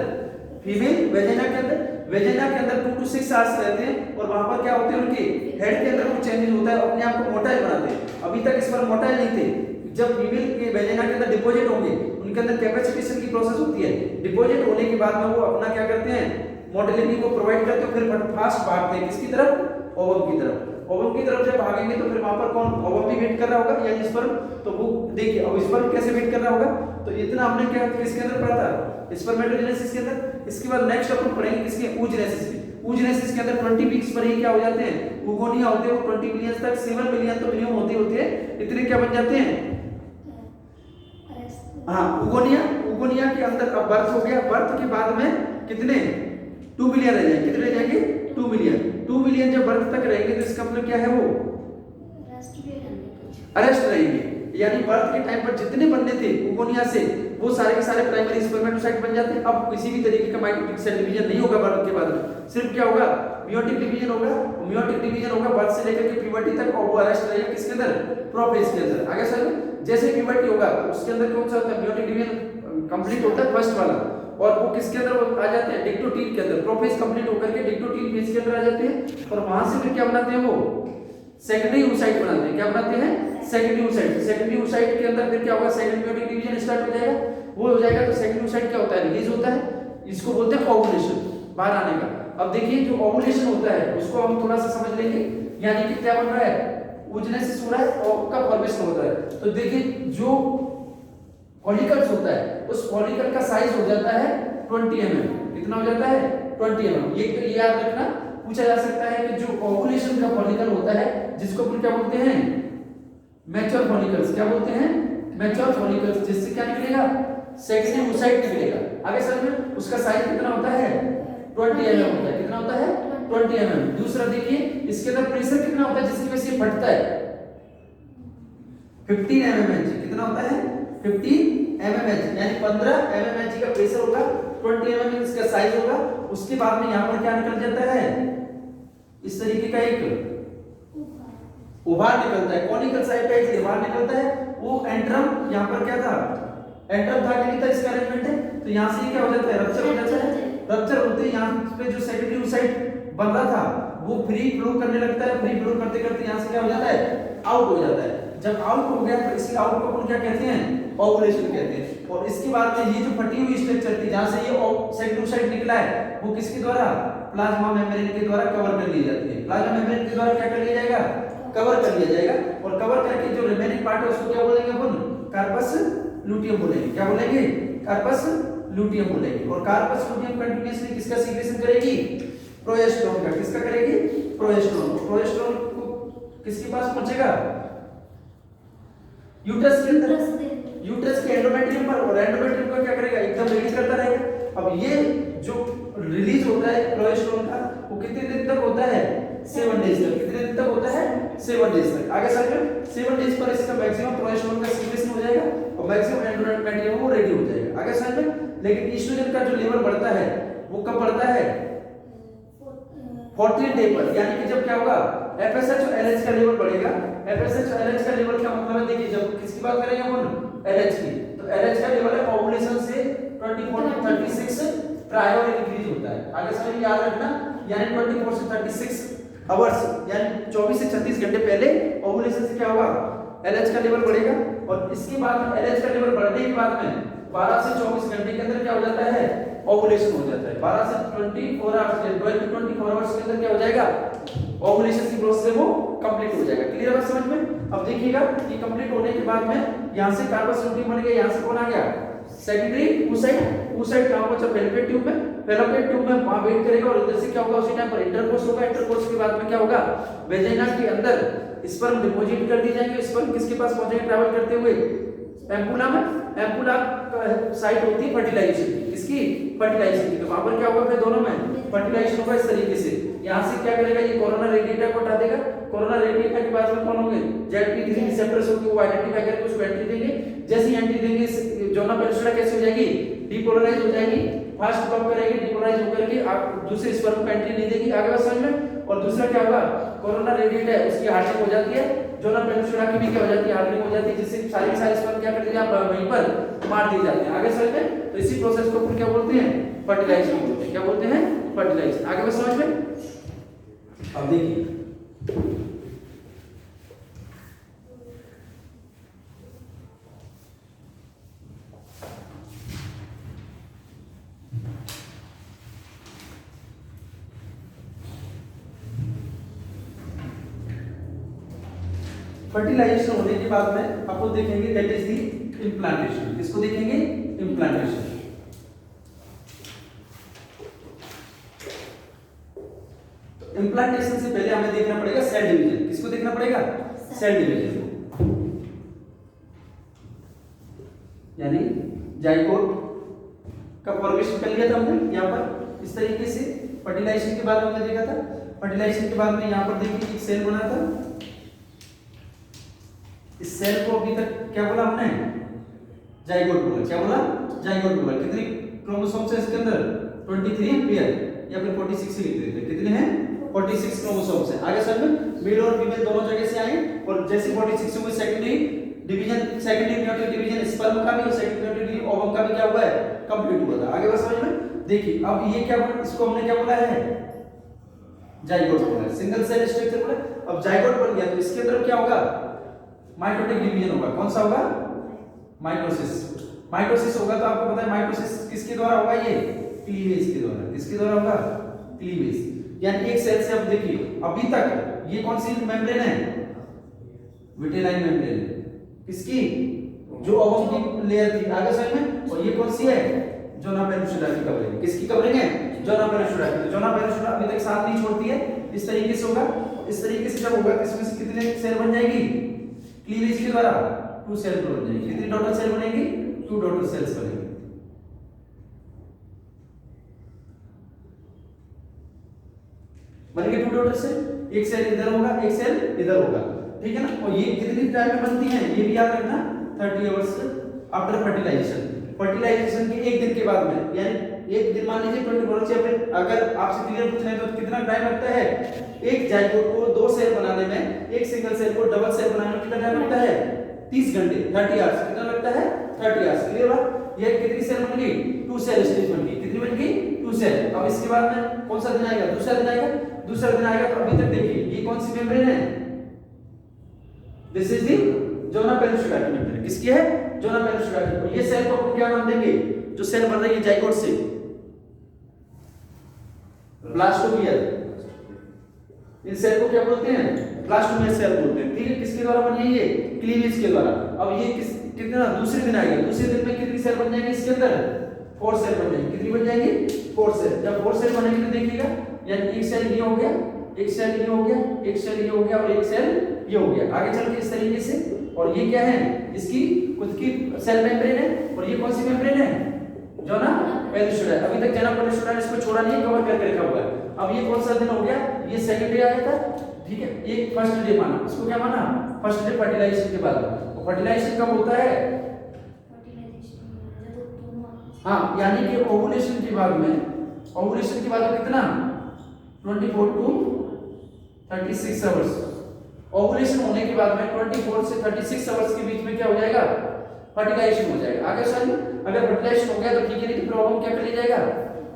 फीमेल वेजिना के अंदर। वेजिना के अंदर 2 to 6 आवर्स रहते हैं, और वहां पर क्या होते हैं, उनके हेड के अंदर कुछ चेंजेस होता है, अपने आप को मोटाइल बनाते हैं। अभी तक इस पर मोटाइल नहीं थे। जब फीमेल के वेजिना के अंदर डिपॉजिट होंगे, उनके अंदर कैपेसिटेशन की प्रोसेस होती है। डिपॉजिट होने के बाद में वो अपना क्या करते हैं, मोटिलिटी को प्रोवाइड करते हैं, फिर फास्ट भागते हैं किसकी तरफ, ओवम की तरफ। ओवम की तरफ जब भागेंगे तो फिर वहां पर कौन, ओवम भी वेट कर रहा होगा, यानी स्पर्म। तो वो देखिए अब स्पर्म कैसे वेट कर रहा होगा, तो इतना हमने क्या किसके अंदर पढ़ा था, स्पर्मेटोजेनेसिस के अंदर। इसके बाद नेक्स्ट अपन पढ़ेंगे किसके, oogenesis में। oogenesis के अंदर 20 वीक्स पर ही क्या हो जाते हैं, oogonia होते हैं। वो 20 मिलियन तक, 7 मिलियन तो मिनिमम होते हैं, इतने क्या बन जाते हैं, हाँ oogonia के अंदर अब बर्थ हो गया। बर्थ के बाद में कितने, 2 मिलियन रह जाएंगे। कितने रह जाएंगे, 2 मिलियन। 2 मिलियन जब बर्थ तक रहेंगे तो इसका मतलब क्या है, वो अरेस्ट रहेंगे, यानी बर्थ के टाइम पर जितने बनने थे कोकोनिया से वो सारे के सारे प्राइमरी स्पर्मेटोसाइट बन जाते हैं। अब किसी भी तरीके का माइटोटिक सेल डिवीजन नहीं होगा बर्थ के बाद में, सिर्फ क्या होगा मियोटिक डिवीजन होगा। मियोटिक डिवीजन होगा बर्थ से लेकर के प्यूबर्टी तक, और वो अरेस्ट रहेगा किसके अंदर, प्रोफेज के अंदर। आगे सर जैसे प्यूबर्टी होगा उसके अंदर कौन सा होता है, मियोटिक डिवीजन कंप्लीट होता है फर्स्ट वाला, और वो किसके अंदर आ जाते हैं, डिक्टोटील के अंदर। प्रोफेज कंप्लीट होकर के डिक्टोटील फेज के अंदर आ जाते हैं, और वहां से फिर क्या बनाते हैं, वो सेकेंडरी oocyte बनाते हैं। क्या बनाते हैं, सेकेंडरी oocyte। सेकेंडरी oocyte के अंदर फिर क्या होगा, सेकेंडरी मियोटिक डिवीजन स्टार्ट हो जाएगा। वो हो जाएगा तो सेकेंडरी oocyte क्या होता है, रिलीज होता है, इसको बोलते हैं ओवुलेशन, बाहर आने का। अब देखिए जो ओवुलेशन होता है उसको हम थोड़ा सा समझ लेंगे, यानी कि क्या बन रहा है, oogenesis हो रहा है और कब फॉर्मेशन होता है। तो देखिए जो फॉलिकल्स होता है उस फॉलिकल का साइज हो जाता है 20 mm। कितना हो जाता है, 20 mm। ये तो याद रखना, पूछा जा सकता है कि जो ओवुलेशन का फॉलिकल होता है जिसको फिर क्या बोलते हैं, मैच्योर फॉलिकल्स। क्या बोलते हैं, मैच्योर फॉलिकल्स, जिससे क्या निकलेगा, सेकेंडरी oocyte निकलेगा। आगे सर में उसका साइज कितना होता है, 20 mm होता है। कितना होता है, 20 mm। दूसरा देखिए इसके अंदर प्रेशर कितना होता है जिसकी वजह से फटता है, 15 mmHg। कितना होता है, 15 mmHg, यानी 15 mmHg का प्रेशर होगा, 20 mm इसका साइज होगा। उसके बाद में यहाँ पर क्या निकल जाता है, इस तरीके का एक उभार निकलता है, कॉनिकल साइड का एक उभार निकलता है। वो एंट्रम यहाँ पर क्या था, एंट्रम था कि नहीं था, इसका अरेंजमेंट है। तो यहाँ से क्या हो जाता है, रप्चर हो जाता है। रप्चर होते ही यहाँ पे जो सेकेंडरी oocyte बन रहा था वो फ्री फ्लो करने लगता है। फ्री फ्लो करते करते यहाँ से क्या हो जाता है, आउट हो जाता है। जब आउट हो गया तो इसी आउट को अपन क्या कहते हैं, ओवुलेशन कहते हैं। और इसके बाद में ये जो फटी हुई स्ट्रक्चर थी जहाँ से ये सेकेंडरी oocyte निकला है वो किसके द्वारा, प्लाज्मा मेम्ब्रेन के द्वारा कवर कर ली जाती है। प्लाज्मा मेम्ब्रेन के द्वारा क्या कर लिया जाएगा, कवर कर लिया जाएगा। और कवर करके जो रिमेनिंग पार्ट है उसको क्या बोलेंगे अपन, कार्पस लूटियम बोलेंगे। क्या बोलेंगे, कार्पस लूटियम बोलेंगे। और कार्पस लूटियम कंटिन्यूअसली किसका सीक्रेशन करेगी, प्रोजेस्टेरोन का। किसका करेगी, प्रोजेस्टेरोन। प्रोजेस्टेरोन को किसके पास पहुंचेगा, यूट्रस के अंदर, यूट्रस के एंडोमेट्रियम पर, और एंडोमेट्रियम को क्या करेगा, एकदम रिलीज करता रहेगा। अब ये जो रिलीज होता है प्रोजेस्टेरोन का वो कितने दिन तक होता है, 7 डेज तक। कितने दिन तक होता है, 7 डेज तक। आगे सर 7 डेज पर इसका मैक्सिमम प्रोजेस्टेरोन का सीक्रेशन हो जाएगा और मैक्सिमम एंडोमेट्रियम वो रेडी हो जाएगा। आगे सर लेकिन ईस्ट्रोजन का जो लेवल बढ़ता है वो कब बढ़ता है, 14 डे पर। यानी कि जब क्या होगा, FSH और LH का लेवल बढ़ेगा। FSH और LH का लेवल का मतलब है, देखिए जब किसकी बात करेंगे अपन, LH की, तो LH का लेवल है ओवुलेशन से 24 to 36 प्रायर इंक्रीज होता है। आगे समझ याद रखना, यानी 24 से 36 आवर्स यानी 24 से 36 घंटे पहले ओवुलेशन से क्या होगा, LH का लेवल बढ़ेगा। और इसके बाद LH का लेवल बढ़ने के बाद में 12 से 24 घंटे के अंदर क्या हो जाता है, ओवुलेशन हो जाता है। 12 से 24 आवर्स, 12 to 24 आवर्स के अंदर क्या हो जाएगा, ओवुलेशन की प्रोसेस है वो कंप्लीट हो जाएगा। क्लियर है समझ में। अब देखिएगा कि कंप्लीट होने के बाद में यहां से कार्पस लूटियम बन गया, यहां से कौन आ गया, सेकेंडरी oocyte। oocyte कहां पहुंचा, फेलोपियन ट्यूब में। फेलोपियन ट्यूब में वहां वेट करेगा और इधर से क्या होगा, उसी टाइम पर इंटरकोर्स होगा। इंटरकोर्स के बाद में क्या होगा, वेजाइना के अंदर स्पर्म डिपॉजिट कर दी जाएंगे। स्पर्म किसके पास पहुंचेंगे, ट्रैवल करते हुए एम्पुला में। एम्पुला साइट होती है फर्टिलाइजेशन की, इसकी फर्टिलाइजेशन की। तो वहां पर क्या होगा, फिर दोनों में फर्टिलाइजेशन होगा इस तरीके से। यहां से क्या करेगा, ये कोरोना रेडिएटा को हटा देगा। कोरोना रेडिएटा के बाद में कौन होंगे, ZP3 रिसेप्टर्स होंगे, वो आइडेंटिफाई करके उसको एंट्री देंगे। जैसे ही एंट्री देंगे जोना पेनिसुला कैसे हो जाएगी, डीपोलराइज हो जाएगी। फर्स्ट ब्लॉक करेगी, डीपोलराइज होकर के आप दूसरे स्पर्म को एंट्री नहीं देगी। आगे बात समझ में। और दूसरा क्या होगा, कोरोना रेडिएटा है उसकी हार्डनिंग हो जाती है, जोना पेनिसुला की भी क्या हो जाती है, हार्डनिंग हो जाती है, जिससे सारी स्पर्म क्या कर दी जाती है, वहीं पर मार दी जाती है। आगे समझ में। तो इसी प्रोसेस को फिर क्या बोलते हैं, फर्टिलाइजेशन बोलते हैं। क्या बोलते हैं, फर्टिलाइजेशन। आगे बात समझ में। अब देखिए फर्टिलाइजेशन होने के बाद में अपन देखेंगे दैट इज द इम्प्लांटेशन। किसको देखेंगे, इम्प्लांटेशन। इम्प्लांटेशन से पहले हमें देखना पड़ेगा सेल डिवीजन। किसको देखना पड़ेगा, सेल डिवीजन। यानी जाइगोट का फॉर्मेशन कर लिया था हमने यहाँ पर इस तरीके से। फर्टिलाइजेशन के बाद हमने देखा था, फर्टिलाइजेशन के बाद में यहाँ पर देखिए एक सेल बना था, इस सेल को अभी तक क्या बोला हमने, जाइगोट बोला। क्या बोला, जाइगोट बोला। कितने क्रोमोसोम्स है इसके अंदर, 23 पेयर या फिर 46 ही लिख देते हैं। कितने हैं, 46 क्रोमोसोम्स है। आगे समझ में, मेल और फीमेल दोनों जगह से आए और जैसे 46 हुए secondary division, secondary mutate division sperm का भी और सेकेंडरी म्यूटेट ओवम का भी क्या हुआ है, कंप्लीट हुआ था। आगे बस समझ में। देखिए अब ये क्या बोला, इसको हमने क्या बोला है, जाइगोट बोला है, सिंगल सेल स्ट्रक्चर बोला। अब जाइगोट बन गया तो इसके अंदर क्या होगा, माइटोटिक डिवीजन होगा। कौन सा होगा, माइटोसिस। माइटोसिस होगा तो आपको पता है माइटोसिस किसके द्वारा होगा, ये क्लीवेज के द्वारा। किसके द्वारा होगा, क्लीवेज। यानी एक सेल से, अब देखिए अभी तक ये कौन सी मेम्ब्रेन है, विटेलाइन मेम्ब्रेन। किसकी, जो ओवम की लेयर थी। आगे समझ में। और ये कौन सी है, जोना पेनिसुला की कवरिंग। किसकी कवरिंग है, जोना पेनिसुला की। तो जोना पेनिसुला अभी तक साथ नहीं छोड़ती है। इस तरीके से होगा, इस तरीके से जब होगा इसमें से कितने सेल बन जाएगी, क्लीवेज के द्वारा 2 सेल बन जाएगी। कितनी टोटल सेल बनेगी, 2 टोटल सेल्स बनेगी। बन गए 2 टोटल सेल। एक सेल इधर होगा, एक सेल इधर होगा, ठीक है ना। और ये कितनी टाइम में बनती है, ये भी याद रखना, 30 आवर्स आफ्टर फर्टिलाइजेशन। फर्टिलाइजेशन के एक दिन के बाद में, यानी एक दिन मान लीजिए 24 आवर्स, या फिर अगर आपसे क्लियर पूछना है तो कितना टाइम लगता है, एक जाइगोट को 2 सेल बनाने में, एक सिंगल सेल को डबल सेल बनाने में कितना टाइम लगता है, 30 घंटे, 30 आवर्स। कितना लगता है, 30 आवर्स। क्लियर बात। ये कितनी सेल बन गई, 2 सेल स्टेज बन गई। कितनी बन गई, 2 सेल। अब इसके बाद में कौन सा दिन आएगा, दूसरा दिन आएगा। दूसरा दिन आएगा तो अभी तक देखिए ये कौन सी मेम्ब्रेन है, this is the zona pellucida की मेम्ब्रेन। किसकी है, जोना पेनिसुला की। और ये सेल को अपन क्या नाम देंगे, जो सेल बन रही है जाइगोट से, ब्लास्टोमियर। इन सेल को क्या बोलते हैं, ब्लास्टोमियर सेल बोलते हैं। ठीक है, किसके द्वारा बनी है, ये क्लीवेज के द्वारा। अब ये कितना, दूसरे दिन आएगा। दूसरे दिन में कितनी सेल बन जाएंगी इसके अंदर, 4 सेल बन जाएंगी। कितनी बन जाएंगी, 4 सेल। जब 4 सेल बनेंगी तो देखिएगा, यानी एक सेल ये हो गया, एक सेल ये हो गया, एक सेल ये हो गया और एक सेल ये हो गया। आगे चल के इस तरीके से। और ये क्या है, इसकी खुद की सेल मेम्ब्रेन है। और ये कौन सी मेम्ब्रेन है, जोना पेनिसुला। अभी तक जोना पेनिसुला ने इसको छोड़ा नहीं, कवर करके रखा हुआ है। अब ये कौन सा दिन हो गया, ये सेकंड डे आया था, ठीक है। एक फर्स्ट डे माना, इसको क्या माना, फर्स्ट डे फर्टिलाइजेशन के बाद। फर्टिलाइजेशन कब होता है, हाँ, यानी कि ओवुलेशन के बाद में, ओवुलेशन के बाद कितना, 24 to 36 आवर्स। ओवुलेशन होने के बाद में 24 से 36 आवर्स के बीच में क्या हो जाएगा, फर्टिलाइजेशन हो जाएगा। आगे सर, अगर फर्टिलाइजेशन हो गया तो ठीक है, नहीं तो ओवम क्या कर लिया जाएगा,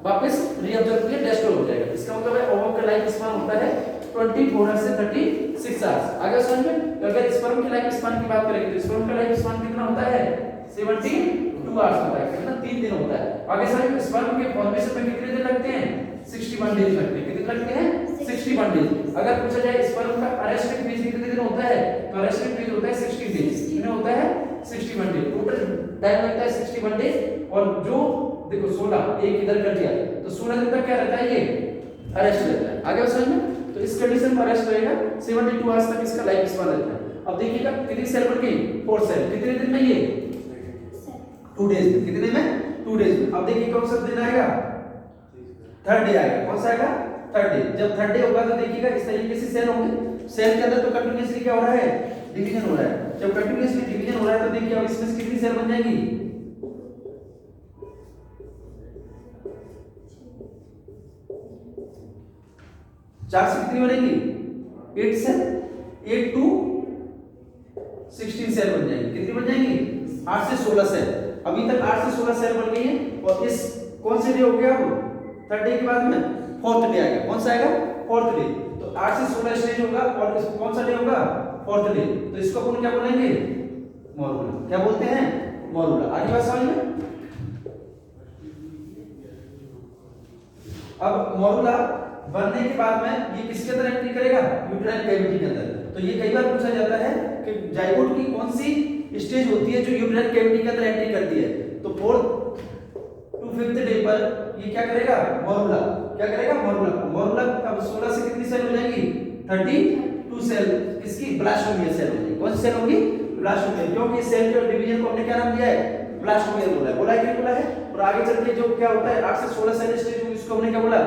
वापस रीअब्जॉर्ब के डेस्ट्रॉय हो जाएगा। इसका मतलब है ओवम का लाइफ स्पान होता है 24 से 36 आवर्स। आगे समझ में। अगर स्पर्म के लाइफ स्पान की बात करेंगे तो स्पर्म का लाइफ स्पान कितना होता है, 72 आवर्स होता है। कितना, 3 दिन होता है। आगे समझ में। स्पर्म के फॉर्मेशन में कितने दिन लगते हैं, 61 डेज लगते हैं। कितने लगते हैं, 61 डेज। अगर पूछा जाए स्पर्म का अरेस्टिंग फेज कितने दिन होता है, तो अरेस्टिंग फेज होता है 60 डेज। कितने होता है, 61 डेज। टोटल टाइम लगता है 61 डेज। और जो देखो 16 एक इधर कर दिया तो 16 दिन तक क्या रहता है, ये अरेस्ट रहता है। आगे समझ में। तो इस कंडीशन में अरेस्ट रहेगा, 72 आवर्स तक इसका लाइफ स्पान रहता है। अब देखिएगा कितनी सेल बन गई, 4 सेल। कितने दिन में, ये 2 डेज में। कितने में, 2 डेज में। अब देखिए कौन सा दिन आएगा, 3rd डे आएगा। कौन सा आएगा, 3rd डे। जब 3rd डे होगा तो देखिएगा इस तरीके से सेल होंगे। सेल के अंदर तो कंटीन्यूअसली क्या हो रहा है, डिवीजन हो रहा है। जब कंटीन्यूअसली डिवीजन हो रहा है तो देखिए अब इसमें कितनी सेल बन जाएंगी, 4 से कितनी बनेगी, 8 सेल। 8 to 16 सेल बन जाएंगी। कितनी बन जाएंगी, 8 से 16 सेल। अभी तक 8 से 16 सेल बन गई है। और इस कौन से डे हो गया, अब 3rd डे के बाद में 4th डे आएगा। कौन सा आएगा, 4th डे। तो 8 से 16 स्टेज होगा और इस कौन सा डे होगा, 4th डे। तो इसको अपन क्या बोलेंगे, मोरुला। क्या बोलते हैं, मोरुला। आगे बात समझ में। अब मोरुला बनने के बाद में ये किसके अंदर एंट्री करेगा, यूट्राइन कैविटी के अंदर। तो ये कई बार पूछा जाता है कि जाइगोट की कौन सी स्टेज होती है जो यूट्राइन कैविटी के अंदर एंट्री करती है। तो 4th to 5th डे पर ये क्या करेगा, मोरुला। क्या करेगा, मोरुला। मोरुला अब 16 से कितनी सेल हो जाएगी, 32 सेल। किसकी, ब्लास्टोमियर सेल होगी। कौन सी सेल होगी, ब्लास्टोमियर। क्योंकि इस सेल के डिवीजन को हमने क्या नाम दिया है, ब्लास्टोमियर बोला है। बोला है कि बोला है। और आगे चल के जो क्या होता है, 8 से 16 सेल स्टेज होगी, इसको हमने क्या बोला,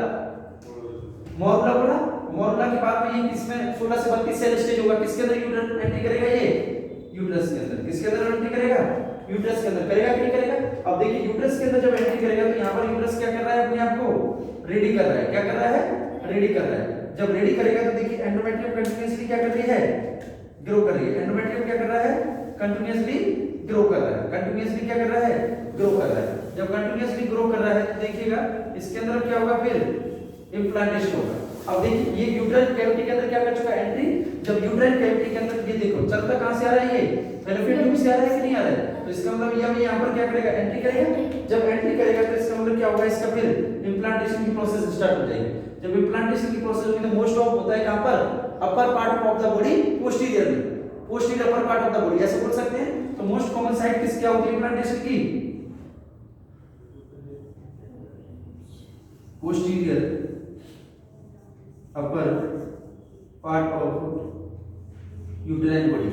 मोरुला बोला। मोरुला के बाद में ये किसमें 16 से 32 सेल स्टेज होगा। किसके अंदर यूट्राइन एंट्री करेगा, ये यूट्रस के अंदर। किसके अंदर एंट्री करेगा? यूट्रस के अंदर। करेगा कि नहीं करेगा? अब देखिए यूट्रस के अंदर जब एंट्री करेगा तो यहाँ पर यूट्रस क्या कर रहा है? अपने आप को रेडी कर रहा है। क्या कर रहा है? रेडी कर रहा है। जब रेडी करेगा तो देखिए एंडोमेट्रियम कंटीन्यूअसली क्या कर रही है? ग्रो कर रही है। एंडोमेट्रियम क्या कर रहा है? कंटीन्यूअसली ग्रो कर रहा है। कंटीन्यूअसली क्या कर रहा है? ग्रो कर रहा है। जब कंटीन्यूअसली ग्रो कर रहा है तो देखिएगा इसके अंदर क्या होगा? फिर इम्प्लांटेशन होगा। अब देखिए ये यूट्राइन कैविटी के अंदर क्या कर चुका है? एंट्री। जब यूट्राइन कैविटी के अंदर ये देखो चलता कहां से आ रहा है? ये फेलोपियन ट्यूब से आ रहा है कि नहीं आ रहा है? तो इसका मतलब ये यहाँ पर क्या करेगा? एंट्री करेगा। जब एंट्री करेगा तो इसका मतलब क्या होगा? इसका फिर इम्प्लांटेशन की प्रोसेस स्टार्ट हो जाएगी। जब इम्प्लांटेशन की प्रोसेस होगी तो मोस्ट ऑफ होता है कहां पर? Upper part of the body, posterior में। Posterior upper part of the body ऐसे बोल सकते हैं। तो मोस्ट कॉमन साइट किस क्या होती है इम्प्लांटेशन की? Posterior upper part of uterine body.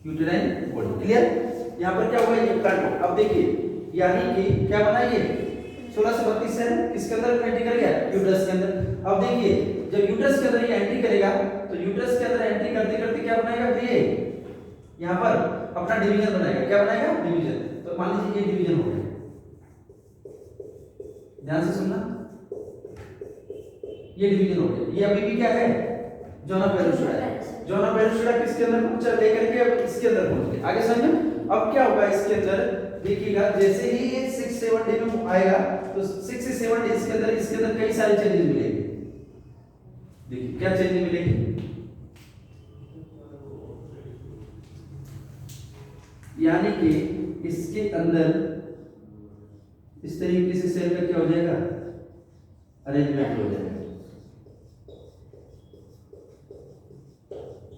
Uterine body clear? यहां पर क्या हुआ? ये इम्प्लांट। अब देखिए यानी कि क्या बना ये 16 से 32 सेल किसके अंदर एंट्री कर गया? यूट्रस के अंदर। अब देखिए जब यूट्रस के अंदर ये एंट्री करेगा तो यूट्रस के अंदर एंट्री करते करते क्या बनाएगा? ये यहां पर अपना डिवीजन बनाएगा। क्या बनाएगा? डिवीजन। तो मान लीजिए ये डिवीजन हो गया। ध्यान से सुनना, ये डिवीजन हो गया। ये अभी भी क्या है? जोना पेरुशिडा है। जोना पेरुशिडा किसके अंदर पहुंचा? लेकर के अब इसके अंदर पहुंच गया। आगे समझो। अब क्या होगा इसके अंदर? देखिएगा जैसे ही ये 6-7 डे में आएगा तो 6 से 7 डेज के अंदर इसके अंदर कई सारे चेंजेस मिलेंगे। देखिए क्या चेंजेस मिलेंगे? यानी कि इसके अंदर इस तरीके से सेल का क्या हो जाएगा? अरेंजमेंट हो जाएगा।